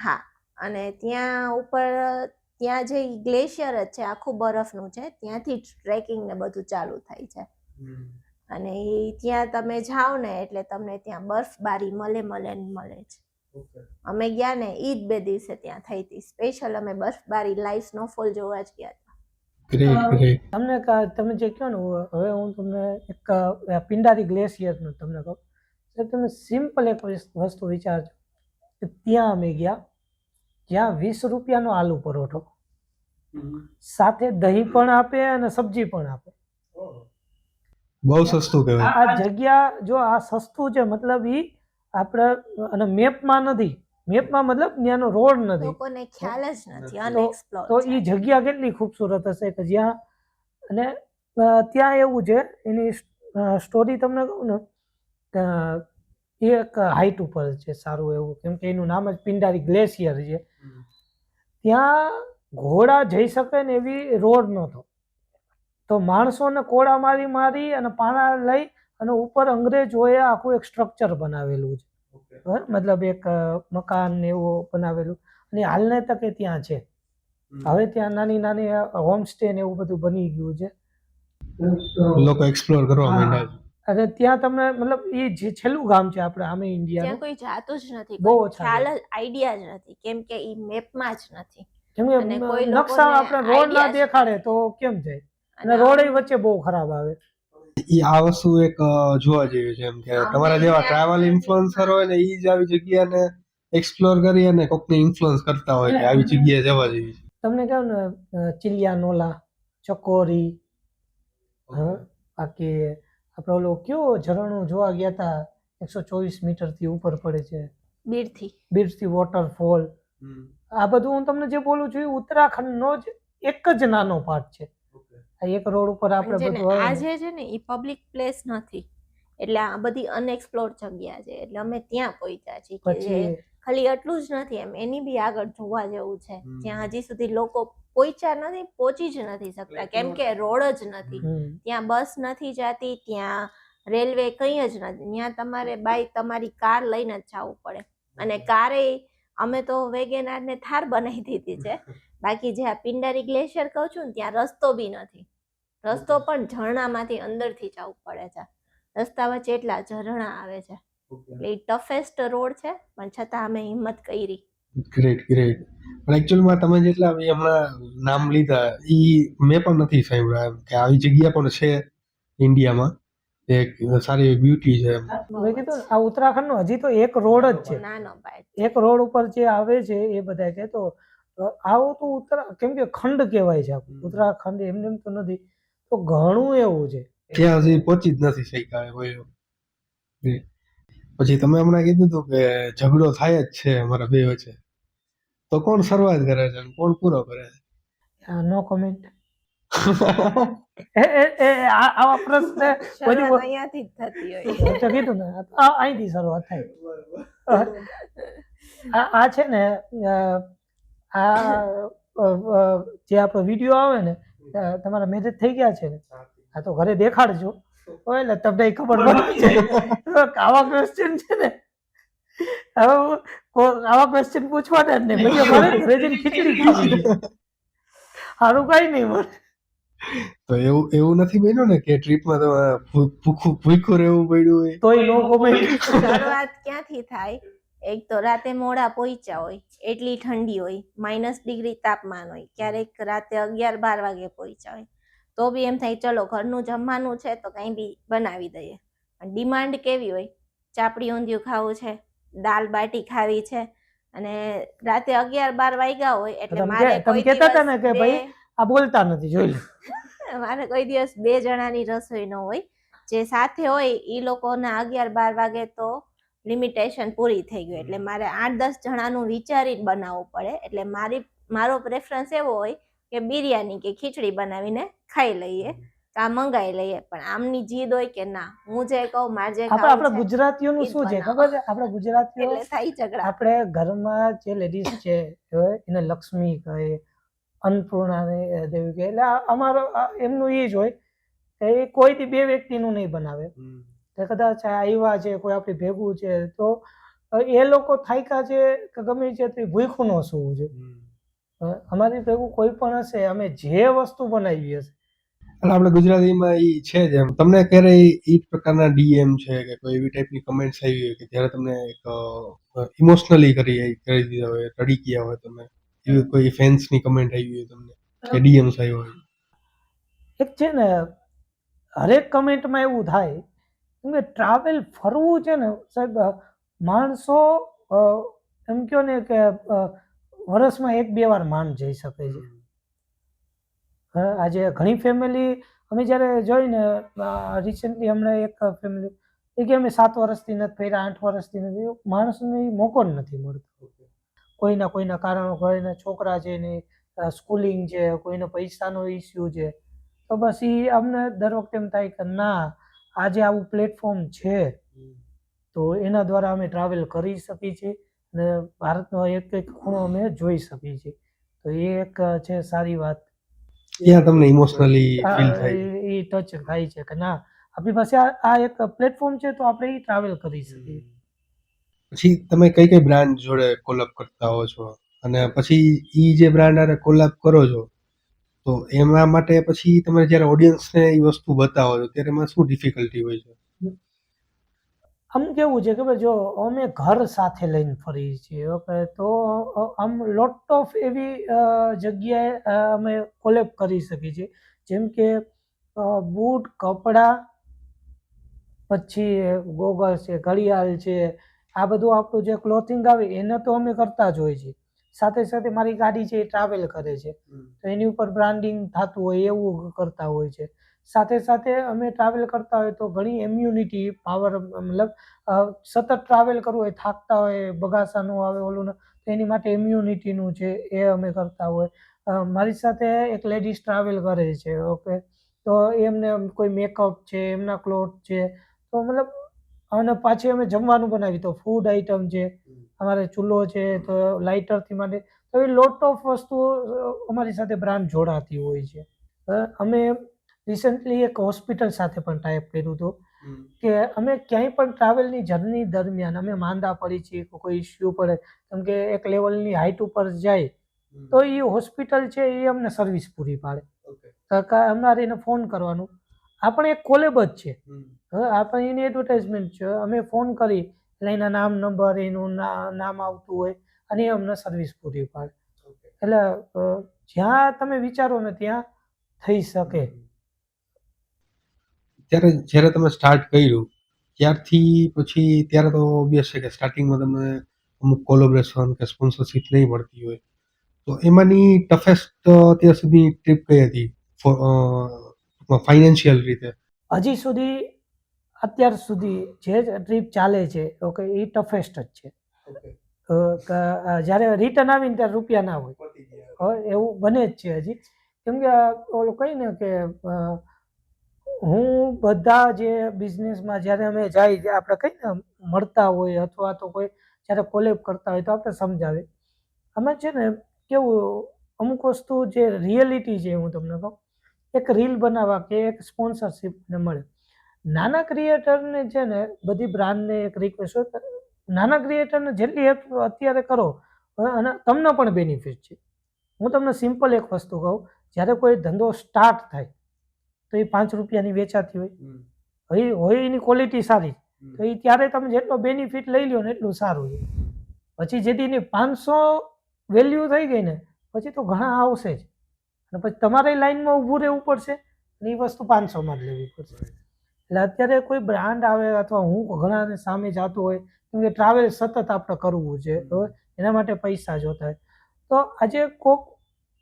હા, અને ત્યાં ઉપર ત્યાં જે ગ્લેશિયર જ છે, આખું બરફનું છે, ત્યાંથી જ ટ્રેકિંગ ને બધું ચાલુ થાય છે. અને ત્યાં તમે જાઓ ને એટલે તમને ત્યાં બરફબારી મળે છે. અમે ગયા ને ઈ જ 2 દિવસે ત્યાં થઈ હતી. સ્પેશિયલ અમે બરફબારી લાઈવ સ્નોફોલ જોવા જ ગયા હતા. ગ્રેટ. તમને તમે જે કહો ને, હવે હું તમને એક પિંડારી ગ્લેશિયરનું તમને કહું. તમે સિમ્પલ એક વસ્તુ વિચારજો કે ત્યાં અમે ગયા, જ્યાં 20 રૂપિયાનો આલુ પરોઠો, સાથે દહીં પણ આપે અને સબ્જી પણ આપે. બહુ સસ્તું કહેવાય. આ જગ્યા જો આ સસ્તું છે, મતલબ ઈ આપણે, અને મેપમાં નથી. મેપમાં મતલબ ત્યાંનો રોડ નથી, લોકોને ખ્યાલ જ નથી, તો અનએક્સપ્લોર ઈ જગ્યા કેટલી ખૂબસૂરત હશે કે જ્યાં. અને ત્યાં એવું છે, એની સ્ટોરી તમને કહું ને, એ એક હાઈટ ઉપર છે સારું એવું, કેમ કે એનું નામ જ પિંડારી ગ્લેશિયર છે. ત્યાં ઘોડા જઈ શકે ને એવી રોડ નહોતો, તો માણસોને કોડા મારી અને પાણા લઈ અને ઉપર અંગ્રેજોએ આખું એક સ્ટ્રક્ચર બનાવેલું છે. મતલબ એક મકાન ને એવું બનાવેલું, અને હાલને તકે ત્યાં છે. હવે ત્યાં નાની નાની હોમસ્ટે ને એવું બધું બની ગયું છે. લોકો એક્સપ્લોર કરવા માંડ્યા છે. અને ત્યાં તમને મતલબ એ જે છેલ્લું ગામ છે આપણે આમે ત્યાં ઇન્ડિયાનું, કોઈ જાતું જ નથી, બહુ કોઈ ઓછા ખ્યાલ જ આઈડિયા જ નથી, કેમ કે ઈ મેપમાં જ નથી. કેમ અને કે કોઈ નકશા લોકોને આપણે રોડ ના idea જ દેખાડે નથી. તો કેમ જાય, અને અને રોડ વચ્ચે બહુ ખરાબ આવે. ઈ આ વસ્તુ એક જોવા જેવી છે, એમ કે તમારા જેવા ટ્રાવેલ ઇન્ફ્લુએન્સર હોય ને ઈ જ આવી જગ્યાને એક્સપ્લોર કરી અને કોકને ઇન્ફ્લુઅન્સ કરતા હોય કે આવી જગ્યાએ જવા જેવી છે. તમને કહું ને, ચિલિયાનોલા, ચકોરી, બાકી આપણે ઓલો કયો ઝરણું જોવા ગયા હતા 124 મીટરથી ઉપર પડે છે, બીરથી વોટરફોલ, આ બધું હું તમને જે બોલું છું એ ઉત્તરાખંડનો જ એક જ નાનો પાર્ટ છે. આ એક રોડ ઉપર આપણે બધું આ જે છે ને એ પબ્લિક પ્લેસ નથી, એટલે આ બધી અનએક્સપ્લોર જગ્યા છે, એટલે અમે ત્યાં પહોંચ્યા છીએ. પછી ખાલી એટલું જ નથી, એમ એની બી આગળ જોવા જેવું છે, જ્યાં હજી સુધી લોકો પહોંચ્યા નથી, પહોંચી જ નથી શકતા, કેમ કે રોડ જ નથી. ત્યાં બસ નથી જતી, ત્યાં રેલવે કંઈ જ નથી. ત્યાં તમારે બાય તમારી કાર લઈને જ જવું પડે, અને કારે અમે તો વેગેનાર ને થાર બનાવી દીધી છે. બાકી જે આ પિંડારી ગ્લેશિયર કહું છું ને, ત્યાં રસ્તો બી નથી. રસ્તો પણ ઝરણામાંથી અંદરથી જવું પડે છે. રસ્તા વચ્ચે એટલા ઝરણા આવે છે, એટલે એ ટફેસ્ટ રોડ છે, પણ છતાં અમે હિંમત કરી. ગ્રેટ. પણ એકચ્યુઅલમાં તમે જેટલા હમણાં નામ લીધા ઈ મેં પણ નથી સાંભળ્યા કે આવી જગ્યા પણ છે ઇન્ડિયામાં. એક સારી એવી બ્યુટી છે એમ. મેં કીધું ને, આ ઉત્તરાખંડનો હજી તો એક રોડ જ છે, નાનો પાર્ટ એક રોડ ઉપર જે આવે છે એ બધા કે તો આવું તો કેમ કે ખંડ કહેવાય છે આખું. ઉત્તરાખંડ એમને એમ તો નથી, તો ઘણું એવું છે. ત્યાં સુધી પહોંચી જ નથી શક્યા કોઈ. પછી તમે હમણાં કીધું હતું કે ઝઘડો થાય જ છે અમારા બે વચ્ચે, તો કોણ શરૂઆત કરે છે અને કોણ પૂરો કરે છે? નો કોમેન્ટ. આવા પ્રશ્ન બધી શરૂઆત અહીંયાથી જ થતી હોય. તો કીધું ને, અહીંથી શરૂઆત થાય. આ છે ને આ જે આપણો વિડીયો આવે ને, તમારા મેરેજ થઈ ગયા છે ને, આ તો ઘરે દેખાડજો એટલે તમને ખબર પડે. આવા ક્વેશ્ચન છે ને, હવે આવા ક્વેશ્ચન પૂછવાના જ નહીં. પછી અમારે ઘરે જઈને ખીચડી ખાવી છે, સારું કઈ નહીં મળે. તો એવું નથી બન્યું ને કે ટ્રીપમાં તો ભૂખું રહેવું પડ્યું હોય? તોય નો કોમેન્ટ. શરૂઆત ક્યાંથી થાય? એક તો રાતે મોડા પહોંચ્યા હોય, એટલી ઠંડી હોય, -° તાપમાન હોય, ક્યારેક રાતે 11-12 વાગે પહોંચ્યા હોય, તો બી એમ થાય ચલો ઘરનું જમવાનું છે તો કંઈ બી બનાવી દઈએ. ડિમાન્ડ કેવી હોય? ચાપડી ઊંધિયું ખાવું છે, દાલ બાટી ખાવી છે, અને રાતે 11-12 વાગ્યા હોય એટલે મારે તમે કહેતા હતા ને કે ભાઈ આ બોલતા નથી, જોઈ લે. મારે કોઈ દિવસ 2 જણાની રસોઈ ન હોય. જે સાથે હોય એ લોકોના 11-12 વાગે તો લિમિટેશન પૂરી થઈ ગયું, એટલે મારે 8-10 જણાનું વિચારીને બનાવવું પડે. એટલે મારો પ્રેફરન્સ એવો હોય કે બિરયાની કે ખીચડી બનાવીને ખાઈ લઈએ, કા મંગાઈ લઈએ. પણ આમની જીદ હોય કે ના, હું જે કહું મારે જે ખાવું આપણા છે ગુજરાતીઓનું શું છે ખબર છે? આપણા ગુજરાતીઓ એટલે થાય ઝઘડા. આપણે ઘરમાં જે લેડીઝ છે એને લક્ષ્મી કહે, અન્નપૂર્ણાને દેવી કહે. એટલે અમારો એમનું એ જ હોય કે એ કોઈથી 2 વ્યક્તિનું નહીં બનાવે. કે કદાચ આવ્યા છે કોઈ આપણી ભેગું છે તો એ લોકો થાક્યા છે કે ગમે છે તો ભૂખ્યું ન સૂવું છે. અમારી ભેગું કોઈ પણ હશે, અમે જે વસ્તુ બનાવી હશે. એટલે આપણે ગુજરાતીમાં ઈ છે જ એમ. તમને ક્યારેય ઈ પ્રકારના ડીએમ છે કે કોઈ એવી ટાઈપની કમેન્ટ્સ આવી હોય કે જ્યારે તમને એક ઇમોશનલી કરી દીધા હોય, રડી ગયા હોય તમે, એવી કોઈ ફેન્સની કમેન્ટ આવી હોય તમને કે ડીએમ્સ આવ્યો હોય? એક છે ને, હરેક કમેન્ટમાં એવું થાય કે ટ્રાવેલ ફરવું છે ને સાહેબ, માણસો એમ કહો ને કે વર્ષમાં 1-2 વાર માંડ જઈ શકે છે. આજે ઘણી ફેમિલી અમે જ્યારે જોઈને, રિસેન્ટલી હમણાં એક ફેમિલી એ કે અમે 7 વર્ષથી નથી ફર્યા, 8 વર્ષથી નથી. માણસને મોકો જ નથી મળતો. કોઈના કારણો, કોઈના છોકરા છે ને સ્કૂલિંગ છે, કોઈને પૈસાનો ઇસ્યુ છે, તો બસ એ અમને દર વખતે એમ થાય કે ના, આજે આવું પ્લેટફોર્મ છે તો એના દ્વારા અમે ટ્રાવેલ કરી શકીએ છીએ અને ભારતનો એક ખૂણો અમે જોઈ શકીએ છીએ. તો એ એક છે સારી વાત. ત્યાં તમને ઇમોશનલી ફીલ થાય? એ ટચ થાય છે કે ના, આપણી પાસે આ એક પ્લેટફોર્મ છે તો આપણે એ ટ્રાવેલ કરી શકીએ. પછી તમે કઈ બ્રાન્ડ જોડે કોલેબ કરતા હો છો, અને પછી ઈ જે બ્રાન્ડ આરે કોલેબ કરો છો તો એના માટે પછી તમે જ્યારે ઓડિયન્સને એ વસ્તુ બતાવો છો ત્યારે એમાં શું ડિફિકલ્ટી હોય છે? આમ કેવું છે કે જો અમે ઘર સાથે લઈને ફરીએ છીએ, ઓકે, તો આમ લોટ ઓફ એવી જગ્યાએ અમે કોલેબ કરી શકીએ છીએ, જેમ કે બૂટ, કપડાં, પછી ગોગલ્સ છે, ઘડિયાળ છે, આ બધું આપણું જે ક્લોથિંગ આવે એને તો અમે કરતા જ હોઈએ છીએ. સાથે સાથે મારી ગાડી છે એ ટ્રાવેલ કરે છે તો એની ઉપર બ્રાન્ડિંગ થતું હોય એવું કરતા હોય છે. સાથે સાથે અમે ટ્રાવેલ કરતા હોય તો ઘણી ઇમ્યુનિટી પાવર, મતલબ સતત ટ્રાવેલ કરવું હોય, થાકતા હોય, બગાસા ન આવે ઓલું, તો એની માટે ઇમ્યુનિટીનું છે એ અમે કરતા હોય. મારી સાથે એક લેડીઝ ટ્રાવેલ કરે છે, ઓકે, તો એમને કોઈ મેકઅપ છે, એમના ક્લોથ છે, તો મતલબ અને પાછી અમે જમવાનું બનાવી તો ફૂડ આઈટમ છે, અમારે ચૂલો છે, તો લાઇટરથી માંડી, તો એ લોટ ઓફ વસ્તુઓ અમારી સાથે બ્રાન્ડ જોડાતી હોય છે. અમે રિસન્ટલી એક હોસ્પિટલ સાથે પણ ટાઈપ કર્યું હતું કે અમે ક્યાંય પણ ટ્રાવેલની જર્ની દરમિયાન અમે માંદા પડી છીએ, કોઈ ઇસ્યુ પડે, કેમ કે એક લેવલની હાઇટ ઉપર જાય તો એ હોસ્પિટલ છે એ અમને સર્વિસ પૂરી પાડે. અમારે એને ફોન કરવાનું, આપણે એક કોલેબ જ છે, આપણે એની એડવર્ટાઇઝમેન્ટ છે, અમે ફોન કરી એટલે એના નામ, નંબર, એનું નામ આવતું હોય અને એ અમને સર્વિસ પૂરી પાડે. એટલે જ્યાં તમે વિચારો ને ત્યાં થઈ શકે. ત્યારે જ્યારે તમે સ્ટાર્ટ કર્યું ત્યારથી પછી ત્યારે તો ઓબ્વિયસ છે કે સ્ટાર્ટિંગમાં તમે અમુક કોલોબરેશન કે સ્પોન્સરશિપ નહીં મળતી હોય, તો એમાંની ટફેસ્ટ અત્યાર સુધી ટ્રીપ કઈ હતી ફાઇનાન્શિયલ રીતે? હજી સુધી અત્યાર સુધી જે ટ્રીપ ચાલે છે ઓકે એ ટફેસ્ટ જ છે. જ્યારે રિટર્ન આવીને ત્યારે રૂપિયા ના હોય એવું બને જ છે હજી. કેમ કે ઓલું કહી ને કે હું બધા જે બિઝનેસમાં જ્યારે અમે જાય આપણે કહીએ ને મળતા હોય અથવા તો કોઈ જ્યારે કોલેબ કરતા હોય તો આપણે સમજાવે. અમે છે ને કેવું અમુક વસ્તુ જે રિયલિટી છે હું તમને કહું, એક રીલ બનાવવા કે એક સ્પોન્સરશિપ ને મળે. નાના ક્રિએટરને છે ને બધી બ્રાન્ડને એક રિક્વેસ્ટ હોય, નાના ક્રિએટરને જેટલી હેલ્પ અત્યારે કરો અને તમને પણ બેનિફિટ છે. હું તમને સિમ્પલ એક વસ્તુ કહું, જ્યારે કોઈ ધંધો સ્ટાર્ટ થાય તો એ 5 રૂપિયાની વેચાતી હોય એની ક્વોલિટી સારી, તો એ ત્યારે તમે જેટલો બેનિફિટ લઈ લો ને એટલું સારું છે. પછી જેથી એની 500 વેલ્યુ થઈ ગઈ ને પછી તો ઘણા આવશે જ, અને પછી તમારે લાઈનમાં ઊભું રહેવું પડશે અને એ વસ્તુ 500માં જ લેવી પડશે. એટલે અત્યારે કોઈ બ્રાન્ડ આવે અથવા હું ઘણાને સામે જતો હોય, કેમ કે ટ્રાવેલ સતત આપણે કરવું છે, એના માટે પૈસા જોતા હોય. તો આજે કોક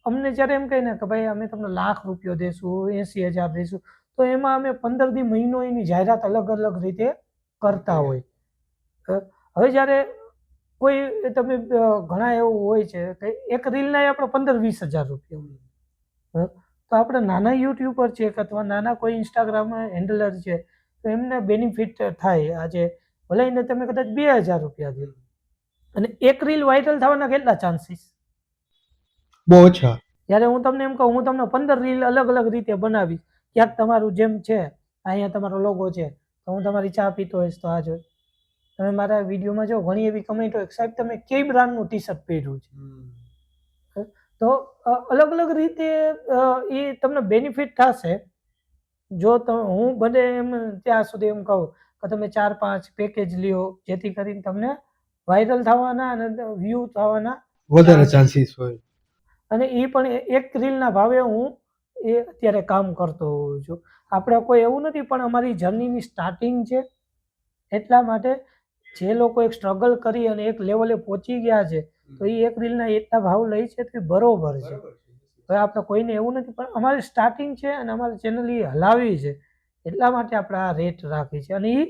અમને જ્યારે એમ કહે ને કે ભાઈ અમે તમને ₹1,00,000 દઈશું, 80,000 દઈશું, તો એમાં અમે 15 દી મહિનો એની જાહેરાત અલગ અલગ રીતે કરતા હોય. હવે જ્યારે કોઈ તમે ઘણા એવું હોય છે કે એક રીલના આપણે 15-20 હજાર રૂપિયા, તો આપણે નાના યુટ્યુબર છે કે અથવા નાના કોઈ ઇન્સ્ટાગ્રામ હેન્ડલર છે તો એમને બેનિફિટ થાય. આજે ભલે એને તમે કદાચ 2,000 રૂપિયા દો અને એક રીલ વાયરલ થવાના કેટલા ચાન્સીસ? બહુ ઓછા. જ્યારે હું તમને એમ કહું હું તમને 15 રીલ અલગ અલગ રીતે બનાવીશ, ક્યાંક તમારું જેમ છે અહીંયા તમારો લોગો છે તો હું તમારી ચા પીતો હોઈશ તો આ જોઈ તમે મારા વિડીયોમાં જો ઘણી એવી કમેન્ટ હોય સાહેબ તમે કઈ બ્રાન્ડનું ટી શર્ટ પહેર્યું છે, તો અલગ અલગ રીતે એ તમને બેનિફિટ થશે. જો હું બને એમ ત્યાં સુધી એમ કહું કે તમે 4-5 પેકેજ લ્યો જેથી કરીને તમને વાયરલ થવાના અને વ્યૂ થવાના વધારે ચાન્સીસ હોય. અને એ પણ એક રીલના ભાવે હું એ અત્યારે કામ કરતો હોઉં છું. આપણે કોઈ એવું નથી, પણ અમારી જર્નીની સ્ટાર્ટિંગ છે એટલા માટે જે લોકો એક સ્ટ્રગલ કરી અને એક લેવલે પહોંચી ગયા છે તો એ એક રીલના એટલા ભાવ લે છે તો એ બરોબર છે. હવે આપણે કોઈને એવું નથી, પણ અમારી સ્ટાર્ટિંગ છે અને અમારી ચેનલ એ હલાવી છે એટલા માટે આપણે આ રેટ રાખી છે, અને એ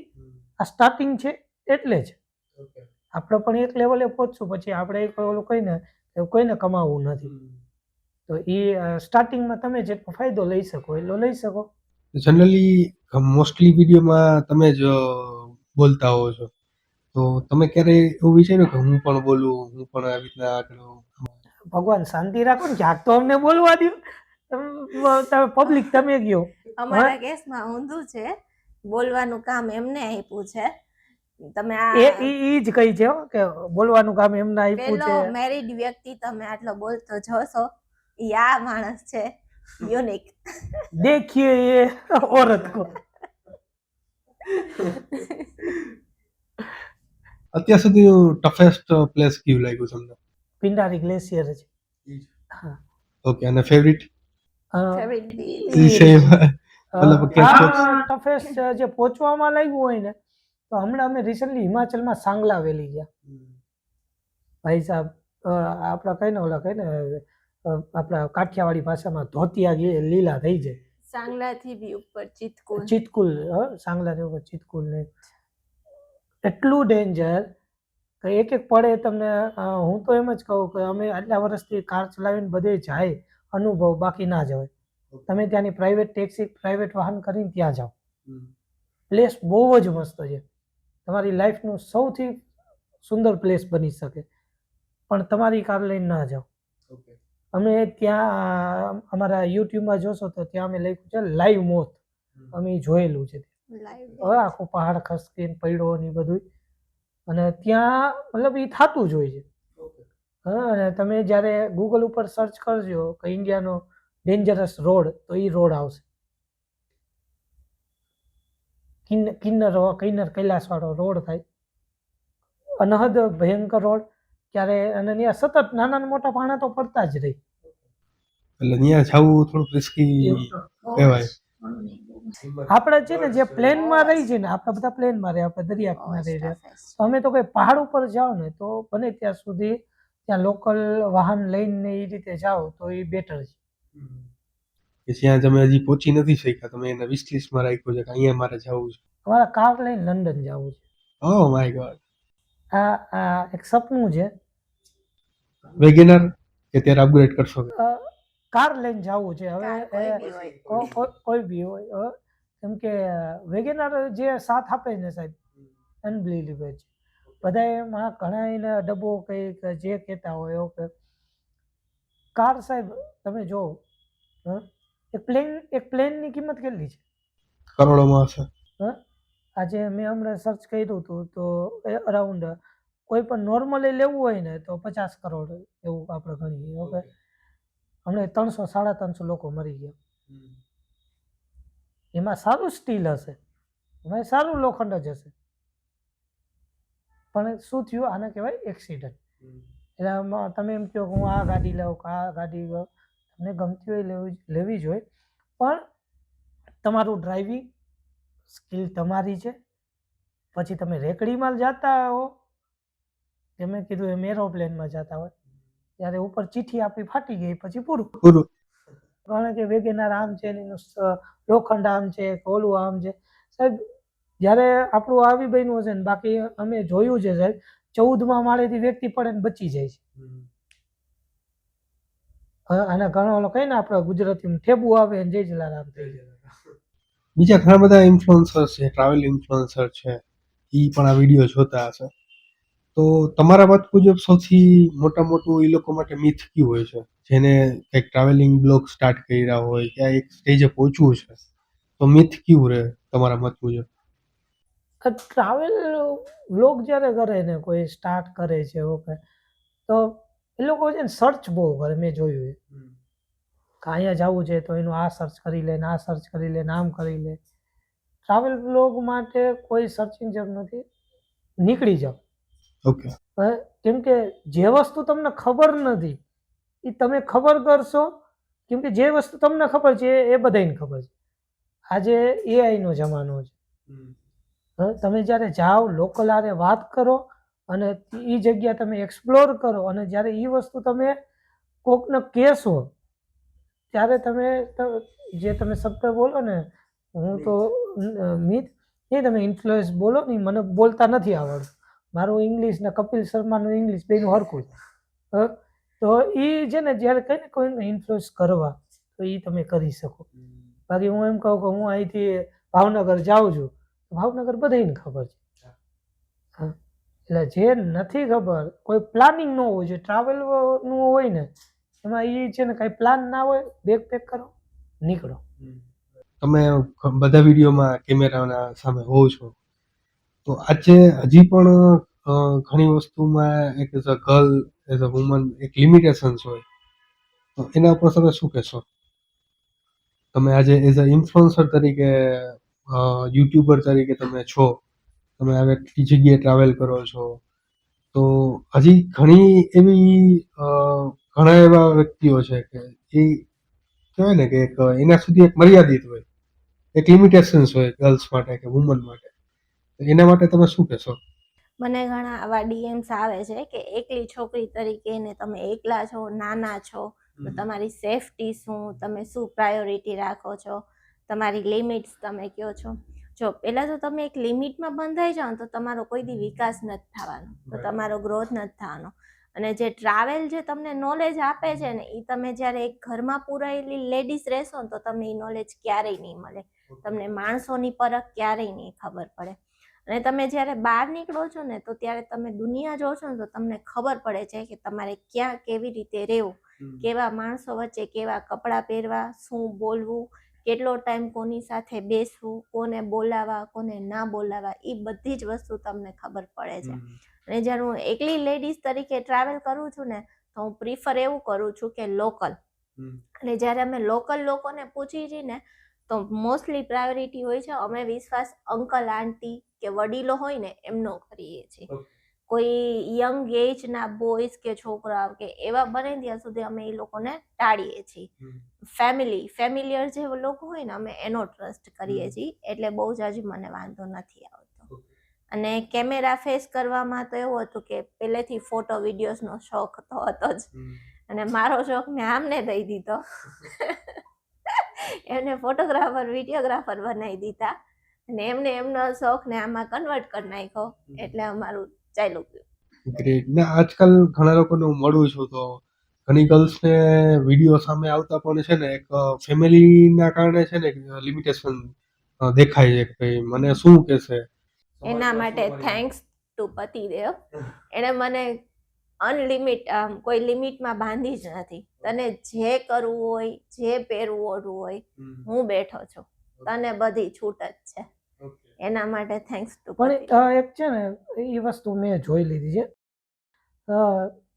આ સ્ટાર્ટિંગ છે એટલે જ આપણે પણ એક લેવલે પહોંચશું. પછી આપણે ઓલું કહીને કોઈને કમાવવું નથી, તો એ સ્ટાર્ટિંગમાં તમે જેટલો ફાયદો લઈ શકો એટલો લઈ શકો. જનરલી મોસ્ટલી વિડીયોમાં તમે જ બોલતા હોવ છો, તો તમે ક્યારે એવું વિચાર્યું કે હું પણ બોલું, હું પણ આવી રીતના આગળ? ભગવાન શાંતિ રાખો ને, ક્યાંક તો અમને બોલવા દો. તમે પબ્લિક તમે ગયો અમારા કેસમાં ઊંધું છે, બોલવાનું કામ એમને આપ્યું છે. તમે ઈ જ કહી છે કે બોલવાનું કામ એમને આપ્યું છે. પેલો મેરિડ વ્યક્તિ તમે આટલો બોલતો જોશો ઈ આ માણસ છે, યુનિક. દેખીએ એ औरत को. અત્યાર સુધી ટફેસ્ટ પ્લેસ કયું લાગ્યું તમને? પિંડારી ગ્લેશિયર છે. હા. ઓકે, અને ફેવરિટ? ટફેસ્ટ જે પહોંચવામાં લાગ્યું હોય ને, તો હમણાં અમે રિસન્ટલી હિમાચલમાં સાંગલા વેલી ગયા. ભાઈ સાહેબ આપણા કઈ ને ઓલા કઈ ને આપણા કાઠિયાવાડી ભાષામાં ધોતિયા લીલા થઈ જાય. સાંગલાથી બી ઉપર ચિતકુલ. સાંગલાથી ઉપર ચિતકુલ ને એટલું ડેન્જર કે એક પડે તમને. હું તો એમ જ કહું કે અમે આટલા વર્ષથી કાર ચલાવીને બધે જાય અનુભવ, બાકી ના જવાય. તમે ત્યાંની પ્રાઇવેટ ટેક્સી, પ્રાઇવેટ વાહન કરીને ત્યાં જાઓ. પ્લેસ બહુ જ મસ્ત છે, તમારી લાઈફનું સૌથી સુંદર પ્લેસ બની શકે, પણ તમારી કાર લઈને ના જાઓ. અમે ત્યાં અમારા યુટ્યુબમાં જોશો તો ત્યાં અમે લખ્યું છે લાઈવ મોત, અમે જોયેલું છે. હવે આખો પહાડ ખસકીને પડ્યો ને બધું, અને ત્યાં મતલબ એ થતું જ હોય છે. અને તમે જ્યારે ગૂગલ ઉપર સર્ચ કરજો કે ઇન્ડિયાનો ડેન્જરસ રોડ, તો એ રોડ આવશે. કિન્નર કૈલાસવાળો રોડ થાય, અનહદ ભયંકર રોડ ક્યારે, અને ત્યાં સતત નાના મોટા પાણા તો પડતા જ રહી. એટલે ત્યાં જવું થોડુંક રિસ્કી કહેવાય. આપણે છે ને જે પ્લેનમાં રહી છે ને, આપણે બધા પ્લેનમાં રહે, આપણે દરિયામાં રહી રહ્યા, તો અમે તો કોઈ પહાડ ઉપર જાઓ ને તો બને ત્યાં સુધી ત્યાં લોકલ વાહન લઈને એ રીતે જાઓ તો એ બેટર છે. કે જ્યાં તમે હજી પહોંચી નથી શક્યા, તમે એને વિશ લિસ્ટમાં રાખ્યું છે કે અહીંયા મારે જવું છે. અમારા કાર લઈને લંડન જવું છે. Oh my God. આ એક સપનું છે. વેગેનર કે ત્યારે અપગ્રેડ કરશો? કાર લઈને જવું છે હવે. કોઈ બી હોય. કોઈ બી હોય, કેમ કે વેગેનર જે સાથ આપે ને સાહેબ, અનબિલીવેબલ છે. બધા એમાં ઘણા એને ડબ્બો કંઈક જે કહેતા હોય ઓકે. કાર સાહેબ તમે જો એક પ્લેનની કિંમત કેટલી છે? કરોડોમાં હશે. આજે મેં હમણાં સર્ચ કર્યું હતું તો અરાઉન્ડ કોઈ પણ નોર્મલી લેવું હોય ને તો 50 કરોડ એવું આપણે ગણીએ. ઓકે, હમણાં 300-350 લોકો મરી ગયા. એમાં સારું સ્ટીલ હશે, એમાં સારું લોખંડ જ હશે, પણ શું થયું, આને કહેવાય એક્સિડન્ટ. એટલે આમાં તમે એમ કહો કે હું આ ગાડી લઉં કે આ ગાડી લઉં, તમને ગમતી હોય લેવી જ હોય, પણ તમારું ડ્રાઇવિંગ સ્કિલ તમારી છે. પછી તમે રેકડીમાં જતા હો, તમે કીધું એમ એરોપ્લેનમાં જતા હોય ત્યારે ઉપર ચીઠી આપી ફાટી ગઈ પછી પૂરું. કારણ કે વેગેનાર આમ છે, એનું લોખંડ આમ છે, ઓલું આમ છે. સાહેબ જ્યારે આપણું આવી બન્યું હશે ને, બાકી અમે જોયું છે સાહેબ, 14મા માળેથી વ્યક્તિ પડે ને બચી જાય છે. અને ઘણા લોકો કહીને આપણે ગુજરાતીમાં ઠેબુ આવે ને જય જલારામ થઈ જાય. બીજા ઘણા બધા ઇન્ફ્લુએન્સર છે, ટ્રાવેલ ઇન્ફ્લુએન્સર છે, એ પણ આ વિડીયો જોતા હશે. તો તમારા મત મુજબ સૌથી મોટું એ લોકો માટે મિથ કયું હોય છે, જેને કંઈક ટ્રાવેલિંગ બ્લોગ સ્ટાર્ટ કર્યા હોય, ક્યાં એક સ્ટેજે પહોંચવું છે, તો મિથ કયું રહે તમારા મત મુજબ? ટ્રાવેલ વ્લોગ જ્યારે કરે ને કોઈ સ્ટાર્ટ કરે છે ઓકે, તો એ લોકો છે ને સર્ચ બહુ કરે. મેં જોયું એ કે અહીંયા જવું છે તો એનું આ સર્ચ કરી લે ને આ સર્ચ કરી લે ને આમ કરી લે. ટ્રાવેલ વ્લોગ માટે કોઈ સર્ચિંગ જરૂર નથી, નીકળી જાઓ. ઓકે. કેમ કે જે વસ્તુ તમને ખબર નથી એ તમે ખબર કરશો, કેમ કે જે વસ્તુ તમને ખબર છે એ બધાને ખબર છે. આજે એઆઈનો જમાનો છે. તમે જ્યારે જાઓ લોકલ આરે વાત કરો અને એ જગ્યા તમે એક્સપ્લોર કરો, અને જ્યારે એ વસ્તુ તમે કોકને કહેશો ત્યારે તમે જે તમે શબ્દ બોલો ને, હું તો મિથ એ તમે ઇન્ફ્લુએન્સ બોલો ને, મને બોલતા નથી આવડતું. મારું ઇંગ્લિશ ને કપિલ શર્માનું ઇંગ્લિશ બેનું હરખું. તો એ છે ને જ્યારે કહીને કોઈને ઇન્ફ્લુઅન્સ કરવા તો એ તમે કરી શકો. બાકી હું એમ કહું કે હું અહીંથી ભાવનગર જાઉં છું, ભાવનગર બધાને ખબર છે. એટલે જે નથી ખબર, કોઈ પ્લાનિંગ ન હોય, જે ટ્રાવેલનું હોય ને એમાં એ છે ને કાંઈ પ્લાન ના હોય, બેગ પેક કરો નીકળો. તમે બધા વિડીયોમાં કેમેરાના સામે હોવ છો, તો આજે હજી પણ ઘણી વસ્તુમાં એક as a girl, as a woman એક લિમિટેશન્સ હોય, તો એના ઉપર તમે શું કહેશો? તમે આજે એઝ અ ઇન્ફ્લુએન્સર તરીકે, યુટ્યુબર તરીકે તમે છો, તમે હવે કેટલી જગ્યાએ ટ્રાવેલ કરો છો, તો હજી ઘણી એવી ઘણા એવા વ્યક્તિઓ છે કે એ કહેવાય ને કે એક એના સુધી એક મર્યાદિત હોય, એક લિમિટેશન્સ હોય ગર્લ્સ માટે કે વુમન માટે, એના માટે તમે શું કહેશો? મને ઘણા આવા ડીએમ્સ આવે છે કે એકલી છોકરી તરીકે ને તમે એકલા છો, નાના છો, તો તમારી સેફટી શું, તમે શું પ્રાયોરિટી રાખો છો, તમારી લિમિટ્સ તમે કહો છો. જો પહેલાં તો તમે એક લિમિટમાં બંધાઈ જાઓ તો તમારો કોઈ દી વિકાસ નથી થવાનો, તો તમારો ગ્રોથ નથી થવાનો. અને જે ટ્રાવેલ જે તમને નોલેજ આપે છે ને, એ તમે જ્યારે એક ઘરમાં પૂરાયેલી લેડીઝ રહેશો ને તો તમને એ નોલેજ ક્યારેય નહીં મળે, તમને માણસોની પરખ ક્યારેય નહીં ખબર પડે. અને તમે જ્યારે બહાર નીકળો છો ને તો ત્યારે તમે દુનિયા જો છો ને તો તમને ખબર પડે છે કે તમારે ક્યાં કેવી રીતે રહેવું, કેવા માણસો વચ્ચે કેવા કપડાં પહેરવા, શું બોલવું, કેટલો ટાઈમ કોની સાથે બેસવું, કોને બોલાવા કોને ના બોલાવા, એ બધી જ વસ્તુ તમને ખબર પડે છે. અને જ્યારે હું એકલી લેડીઝ તરીકે ટ્રાવેલ કરું છું ને તો હું પ્રિફર એવું કરું છું કે લોકલ. અને જ્યારે અમે લોકલ લોકોને પૂછી છીએ ને તો મોસ્ટલી પ્રાયોરિટી હોય છે, અમે વિશ્વાસ અંકલ આંટી કે વડીલો હોય ને એમનો કરીએ છીએ. કોઈ યંગ એજના બોયઝ કે છોકરાઓ કે એવા બને ત્યાં સુધી અમે એ લોકોને ટાળીએ છીએ. ફેમિલિયર જે લોકો હોય ને અમે એનો ટ્રસ્ટ કરીએ છીએ, એટલે બહુ જ હજી મને વાંધો નથી આવતો. અને કેમેરા ફેસ કરવામાં તો એવું હતું કે પહેલેથી ફોટો વિડીયોઝનો શોખ તો હતો જ, અને મારો શોખ મેં આમને દઈ દીધો. એમને ફોટોગ્રાફર વિડીયોગ્રાફર બનાવી દીધા, અને એમને એમનો શોખ ને આમાં કન્વર્ટ કરી નાખ્યો, એટલે અમારું ચાલ્યું ગયું. ગ્રેટ. ને આજકાલ ઘણા લોકોને હું મળું છું તો ઘણી ગર્લ્સને વિડીયો સામે આવતા પણ છે ને એક ફેમિલીના કારણે છે ને લિમિટેશન દેખાય છે કે ભાઈ મને શું કહેશે. એના માટે થેન્ક્સ ટુ પતિદેવ, એણે મને અનલિમિટ કોઈ લિમિટમાં બાંધી જ નથી. તને જે કરવું હોય, જે પહેરવું ઓઢવું હોય, હું બેઠો છું, તને બધી છૂટ જ છે. એના માટે થેન્ક્સ ટુ પણ એક છે ને એ વસ્તુ મેં જોઈ લીધી છે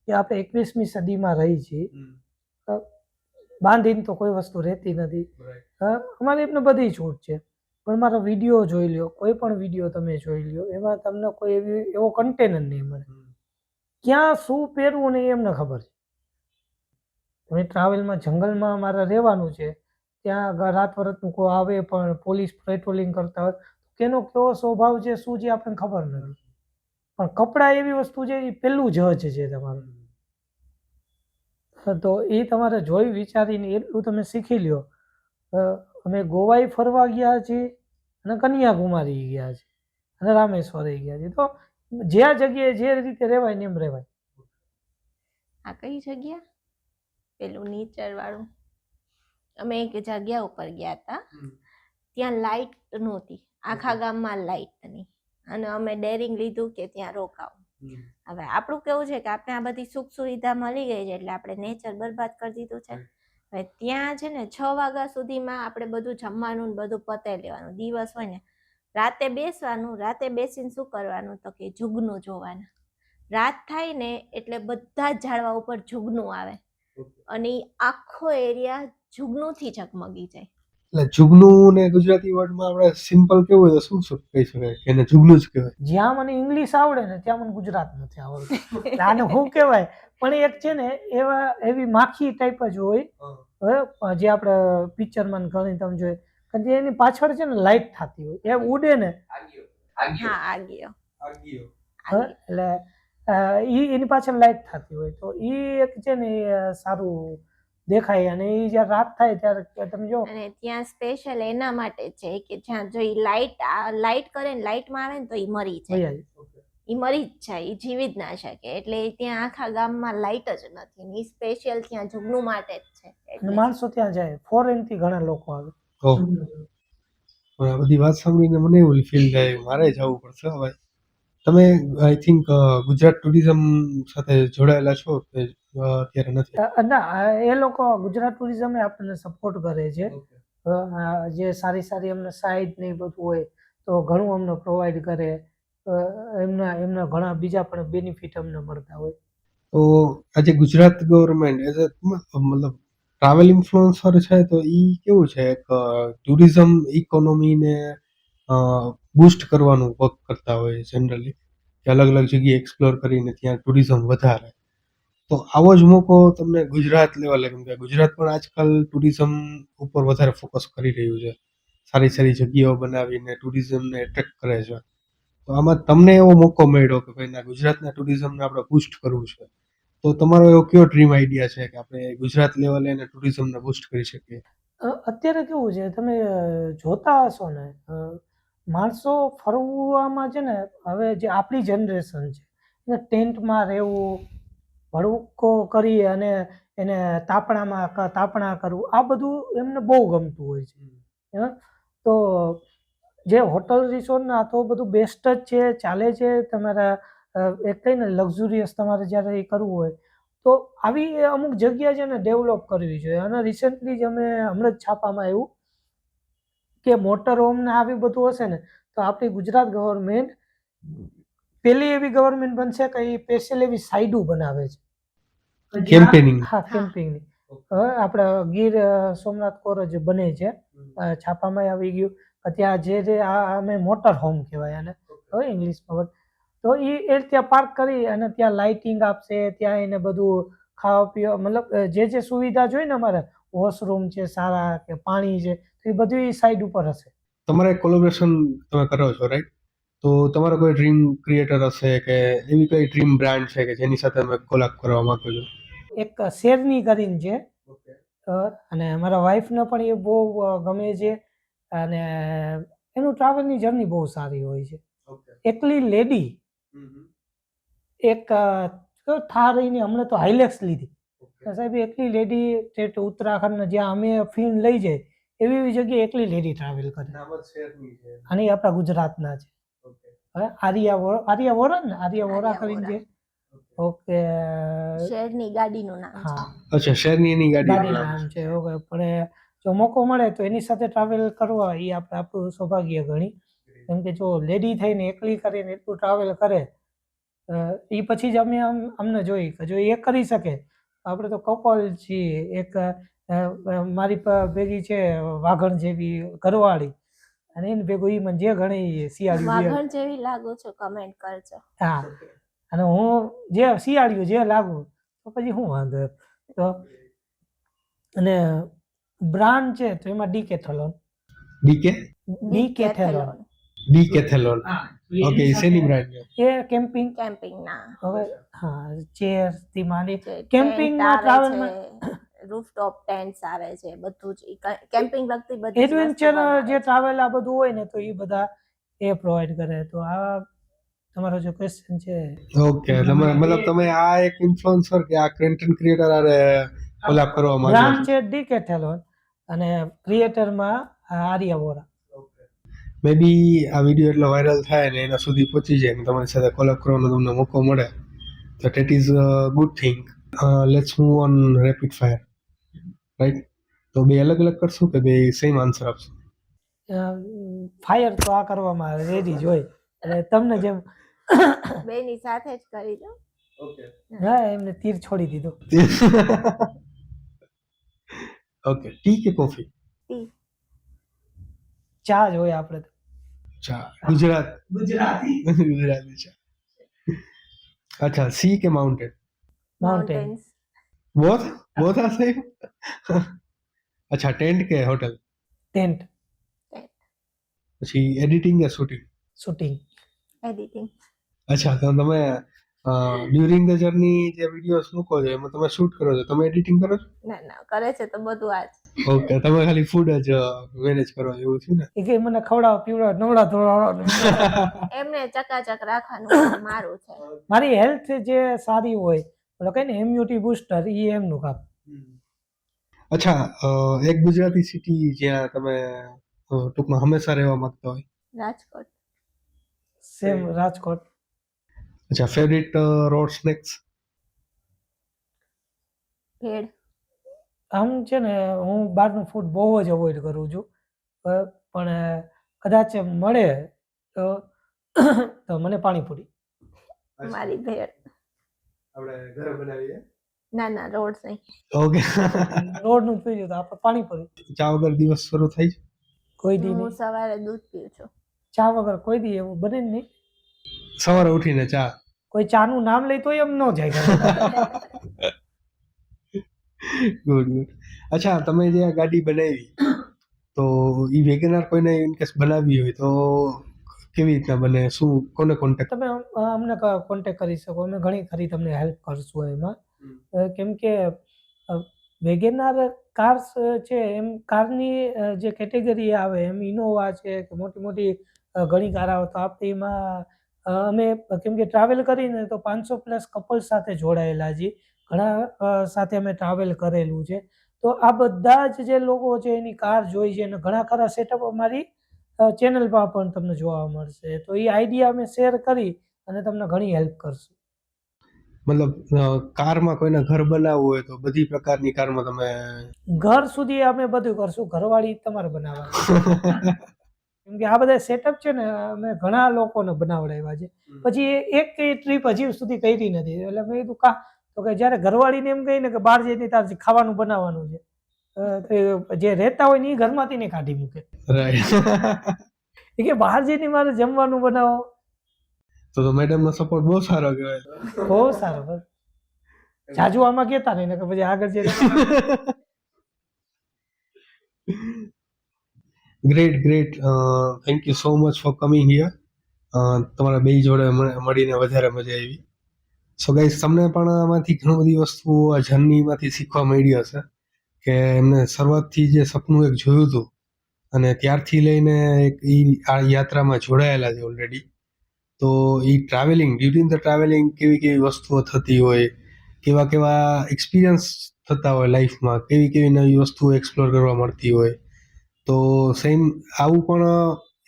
કે આપણે 21મી સદીમાં રહી છીએ, બાંધીને તો કોઈ વસ્તુ રહેતી નથી. અમારે એમને બધી છૂટ છે, પણ મારો વિડીયો જોઈ લ્યો, કોઈ પણ વિડીયો તમે જોઈ લ્યો, એમાં તમને કોઈ એવો કન્ટેનર નહીં મળે. ક્યાં શું પહેરવું નહીં એમને ખબર છે. તમે ટ્રાવેલમાં જંગલમાં મારે રહેવાનું છે, ત્યાં રાત વરતનું કોઈ આવે પણ પોલીસ પેટ્રોલિંગ કરતા હોય, તેનો કેવો સ્વભાવ છે શું છે આપણને ખબર નથી. પણ કપડાં એવી વસ્તુ છે એ પહેલું જજ છે તમારું. તો એ તમારે જોઈ વિચારીને એટલું તમે શીખી લ્યો. અમે ગોવાઈ ફરવા ગયા છીએ, અને કન્યાકુમારી ગયા છીએ, અને રામેશ્વરે ગયા છીએ. તો જ્યાં જગ્યાએ જે રીતે રહેવાય ને એમ રહેવાય. આ કઈ જગ્યા? પેલું નીચર વાળું. અમે એક જગ્યા ઉપર ગયા હતા, ત્યાં લાઇટ નહોતી, આખા ગામમાં લાઇટ નહીં, અને અમે ડેરિંગ લીધું કે ત્યાં રોકાવું. હવે આપણું કેવું છે કે આપણે આ બધી સુખ સુવિધા મળી ગઈ છે એટલે આપણે નેચર બરબાદ કરી દીધું છે. હવે ત્યાં છે ને 6 વાગ્યા સુધીમાં આપણે બધું જમવાનું ને બધું પતાવી લેવાનું. દિવસ હોય ને રાતે બેસવાનું, રાતે બેસીને શું કરવાનું તો કે જુગનું જોવાના. રાત થાય ને એટલે બધા જ ઝાડવા ઉપર જુગનું આવે, અને આખો એરિયા જુગનુંથી ઝગમગી જાય. એટલે જુગનું ને ગુજરાતી વર્ડમાં આપણે સિમ્પલ કેવું હોય તો શું કહી શકાય કે એને જુગનું જ કહેવાય. જ્યાં મને ઇંગ્લિશ આવડે ને ત્યાં મને ગુજરાત નથી આવડતું. આને શું કહેવાય? પણ એક છે ને એવી માખી ટાઈપ જ હોય, જે આપણે પિક્ચરમાં ઘણી તમે જોઈએ, કારણ કે એની પાછળ છે ને લાઇટ થતી હોય, એ ઉડે ને હા આગિયો. એટલે એની પાછળ લાઇટ થતી હોય, તો એ એક છે ને એ સારું દેખાય. અને એ જ્યારે રાત થાય ત્યારે તમે જો, અને ત્યાં સ્પેશિયલ એના માટે છે કે જ્યાં જો લાઇટ કરે ને લાઇટમાં આવે ને તો એ મરી જાય, એ મરી જ જાય, એ જીવી જ ના શકે. એટલે ત્યાં આખા ગામમાં લાઇટ જ નથી, એ સ્પેશિયલ ત્યાં જુગનું માટે જ છે. માણસો ત્યાં જાય, ફોરેન થી ઘણા લોકો આવે. પણ આ બધી વાત સાંભળીને મને એવું ફીલ થાય મારે જવું પડશે હવે. તમે આઈ થિંક ગુજરાત ટુરિઝમ સાથે જોડાયેલા છો કે અત્યારે નથી? ના, એ લોકો ગુજરાત ટુરિઝમે આપણને સપોર્ટ કરે છે. જે સારી સારી અમને સાઇટ ને એ બધું હોય તો ઘણું અમને પ્રોવાઈડ કરે. એમના ઘણા બીજા પણ બેનિફિટ અમને મળતા હોય. તો આજે ગુજરાત ગવર્મેન્ટ એઝ અ મતલબ ટ્રાવેલ ઇન્ફ્લુઅન્સર છે તો એ કેવું છે, એક ટુરિઝમ ઇકોનોમીને બૂસ્ટ કરવાનું વર્ક કરતા હોય જનરલી, કે અલગ અલગ જગ્યાએ એક્સપ્લોર કરીને ત્યાં ટુરિઝમ વધારે. તો આવો જ મોકો તમને ગુજરાત લેવલે, કેમ કે ગુજરાત પણ આજકાલ ટુરિઝમ ઉપર વધારે ફોકસ કરી રહ્યું છે, સારી સારી જગ્યાઓ બનાવીને ટુરિઝમને એટ્રેક્ટ કરે છે. તો આમાં તમને એવો મોકો મળ્યો કે ભાઈ ના ગુજરાતના ટુરિઝમને આપણે બૂસ્ટ કરવું છે, તો તમારો એવો કયો ડ્રીમ આઈડિયા છે કે આપણે ગુજરાત લેવલે એને ટુરિઝમને બૂસ્ટ કરી શકીએ? અત્યારે કેવું છે, તમે જોતા હશો ને, માણસો ફરવામાં છે ને, હવે જે આપણી જનરેશન છે એને ટેન્ટમાં રહેવું, ભડકો કરી અને એને તાપણા કરવું, આ બધું એમને બહુ ગમતું હોય છે. તો જે હોટલ રિસોર્ટ આ તો બધું બેસ્ટ જ છે, ચાલે છે. તમારા એક કહીને લક્ઝુરિયસ તમારે જ્યારે એ કરવું હોય તો આવી અમુક જગ્યા છે ને ડેવલપ કરવી જોઈએ. અને રિસેન્ટલી જ અમે હમણાં જ છાપામાં આવ્યું કે મોટર હોમ ને આવી બધું હશે ને તો આપણી ગુજરાત ગવર્મેન્ટ પેલી એવી ગવર્મેન્ટ બનશે કે એ સ્પેશિયલ એવી સાઇડો બનાવે છે, કેમ્પેનિંગ. હા, કેમ્પિંગની. હવે આપણે ગીર સોમનાથ કોરજ બને છે, છાપામાં આવી ગયું. ત્યાં જે અમે મોટર હોમ કહેવાય આને હવે ઇંગ્લિશમાં. તો તો એ ત્યાં પાર્ક કરી અને ત્યાં લાઇટિંગ આપશે, ત્યાં એને બધું ખાવા પીવા મતલબ જે સુવિધા જોઈએ ને અમારે વોશરૂમ છે સારા કે પાણી છે તો એ બધું એ સાઈડ ઉપર હશે. તમારે કોલેબોરેશન તમે કરો છો રાઈટ, તો તમારો કોઈ ડ્રીમ ક્રિએટર હશે કે એવી કઈ ડ્રીમ બ્રાન્ડ છે કે જેની સાથે તમે કોલેબ કરવા માંગો છો? એક શેરની કરીને છે અને મારા વાઈફને પણ એ બહુ ગમે છે અને એનું ટ્રાવેલની જર્ની બહુ સારી હોય છે. એકલી લેડી એક થાર રહીને અમને તો હાઇલેક્સ લીધી સાહેબ, એકલી લેડી સ્ટેટ ઉત્તરાખંડ જ્યાં અમે ફીણ લઈ જાય એવી એવી જગ્યાએ એકલી લેડી ટ્રાવેલ કરે અને એ આપણા ગુજરાતના છે. હવે આર્યા વોરા ને આર્યા વોરા કરીને છે. ઓકે, શહેરની ગાડીનું નામ છે. હા અચ્છા, શહેરની એની ગાડીનું ગાડી. નામ છે. ઓકે, પણ જો મોકો મળે તો એની સાથે ટ્રાવેલ કરવા એ આપણું સૌભાગ્ય ગણી, કેમ કે જો લેડી થઈને એકલી કરીને એટલું ટ્રાવેલ કરે એ પછી જ અમે અમને જોઈ કે જો એ કરી શકે આપણે તો કપલ છીએ. એક મારી ભેગી છે વાઘણ જેવી ઘરવાળી અને એને ભેગું ઈ મને જે ઘણી શિયાળી વાઘણ જેવી લાગો છો, કમેન્ટ કરજો. હા, અને હું જે શિયાળીઓ જે લાગુ તો પછી શું વાંધો એમ. તો અને બ્રાન્ડ છે તો એમાં ડીકેથલોન. ડીકેથલોન ડીકેથલોન. ઓકે, શેની બ્રાન્ડ છે? એ કેમ્પિંગ કેમ્પિંગના હવે હા ચેર થી માંડી ટેન્ટ કેમ્પિંગમાં આવે ટ્રાવેલમાં છે, રૂફટોપ ટેન્ટ્સ આવે છે, બધું જ કેમ્પિંગ લગતી બધી જ વસ્તુ એડવેન્ચર બનાવે જે છે. ટ્રાવેલ આ બધું હોય ને તો એ બધા એ પ્રોવાઈડ કરે. તો આ તમારો જે ક્વેશ્ચન છે. ઓકે, મતલબ તમે આ એક ઇન્ફ્લુએન્સર કે આ કન્ટેન્ટ ક્રિએટર આરે કોલેબ કરવા માંગો બ્રાન્ડ છો? છે ડીકેથલોન અને ક્રિએટરમાં આર્યા વોરા. મે બી આ વિડીયો એટલો વાયરલ થાય ને એના સુધી પહોંચી જાય ને તમારી સાથે કોલેબ કરવાનો તમને મોકો મળે તો that is a good thing. Let's move on rapid fire, right? તો બે અલગ અલગ કરશું કે બે સેમ આન્સર આપશું? ફાયર તો આ કરવામાં રેડી જ હોય એટલે તમને જેમ બેની સાથે જ કરી દો. હા એમને તીર છોડી દીધો. ઓકે, ટી કે કોફી? ટી. ચા જ હોય આપણે તો. ચા. ગુજરાતી ચા. अच्छा, सी के mountain? Mountain. Mountains. Both are same. अच्छा, टेंट के होटल? ટેન્ટ. પછી એડિટિંગ કે શૂટિંગ? શૂટિંગ. એડિટિંગ. અચ્છા, તો તમે ડ્યુરિંગ ધ જર્ની જે વિડીયોઝ મૂકો છો એમાં તમે શૂટ કરો છો, તમે એડિટિંગ કરો છો? ના ના, કરે છે તો બધું આજ. ઓકે, તમે ખાલી ફૂડ જ મેનેજ કરો એવું છે ને? એ કે મને ખવડાવ પીવડાવ નવડા ધોવડાવ. એમને ચકાચક રાખવાનું કામ મારું છે. મારી હેલ્થ જે સારી હોય એટલે કઈ ને ઇમ્યુનિટી બૂસ્ટર એ એમનું કામ. અચ્છા, એક ગુજરાતી સિટી જ્યાં તમે ટૂંકમાં હંમેશા રહેવા માંગતા હોય? રાજકોટ. સેમ રાજકોટ. અચ્છા, ફેવરિટ રોડ સ્નેક્સ? ભેળ. આમ છે ને હું બહારનું ફૂડ બહુ જ અવોઇડ કરું છું, પણ કદાચ મળે તો તો મને પાણીપુરી. મારી ભેળ. આપણે ઘરે બનાવીએ? ના ના, રોડ નહીં. ઓકે. રોડનું થઈ ગયું તો આપણે પાણીપુરી. ચા વગર દિવસ શરૂ થાય છે? કોઈ દી હું નહીં. સવારે દૂધ પીઉં છું. ચા વગર કોઈ દી એવું બને જ નહીં. સવારે ઉઠીને ચા? કોઈ ચાનું નામ લઈ તોય એમ ન જાય. Good good. અચ્છા, તમે જે આ ગાડી બનાવી તો ઈ વેગેનાર કોઈને ઇનકેસ બનાવવી હોય તો કેવી રીતના બને, શું કોને કોન્ટેક્ટ? તમે અમને કોન્ટેક્ટ કરી શકો, અમે ઘણી ખરી તમને હેલ્પ કરશું એમાં. કેમ કે વેગેનાર કાર્સ છે એમ કારની જે કેટેગરી આવે એમ ઇનોવા છે કે મોટી મોટી ઘણી કાર આવે તો આપણે એમાં અમે કેમ કે ટ્રાવેલ કરીને તો 500+ કપલ સાથે જોડાયેલા છીએ, ઘણા સાથે અમે ટ્રાવેલ કરેલું છે. તો આ બધા જ જે લોકો છે એની કાર જોઈ છે અને ઘણા ખરા સેટઅપ અમારી ચેનલમાં પણ તમને જોવા મળશે. તો એ આઈડિયા અમે શેર કરી અને તમને ઘણી હેલ્પ કરશું. મતલબ કારમાં કોઈને ઘર બનાવવું હોય તો બધી પ્રકારની કારમાં તમે? ઘર સુધી અમે બધું કરશું, ઘરવાળી તમારે બનાવવાની. કેમ કે આ બધા સેટઅપ છે ને અમે ઘણા લોકોને બનાવડાવ્યા છે, પછી એક ટ્રીપ હજી સુધી કરી નથી. એટલે મેં કીધું કા તો કે જ્યારે ઘરવાળીને એમ કહી ને કે બહાર જઈને તાર ખાવાનું બનાવવાનું છે, તો જે રહેતા હોય ને એ ઘરમાંથી ને કાઢી મૂકે. રાઈટ. એ કે બહાર જઈને મારે જમવાનું બનાવો. તો મેડમનો સપોર્ટ બહુ સારો કહેવાય. બહુ સારો બસ જાજુ આમાં કહેતા નહીં ને કે પછી આગળ જે great. Thank you so much for coming here. તમારા બે જોડે મળીને વધારે મજા આવી. સો ગાઈઝ, તમને પણ આમાંથી ઘણી બધી વસ્તુઓ આ જર્નીમાંથી શીખવા મળી હશે કે એમને શરૂઆતથી જે સપનું એક જોયું હતું અને ત્યારથી લઈને એક આ યાત્રામાં જોડાયેલા છે ઓલરેડી. તો એ ટ્રાવેલિંગ, ડ્યુરિંગ ધ ટ્રાવેલિંગ કેવી કેવી વસ્તુઓ થતી હોય, કેવા કેવા એક્સપિરિયન્સ થતા હોય લાઈફમાં, કેવી કેવી નવી વસ્તુઓ એક્સપ્લોર કરવા મળતી હોય. તો સેમ આવું પણ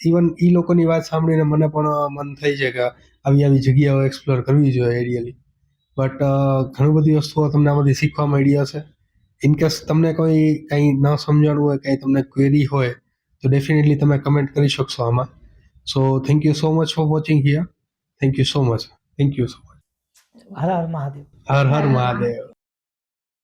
ઇવન એ લોકોની વાત સાંભળીને મને પણ મન થઈ છે કે આવી આવી જગ્યાઓ એક્સપ્લોર કરવી જોઈએ રિયલી. બટ ઘણી બધી વસ્તુઓ તમને આમાંથી શીખવા મળી હશે. ઇનકેસ તમને કોઈ કંઈ ન સમજાણું હોય, કંઈ તમને ક્વેરી હોય તો ડેફિનેટલી તમે કમેન્ટ કરી શકશો આમાં. So thank you so much for watching here. Thank you so much. Thank you so much. Har Har Mahadev. Har Har Mahadev.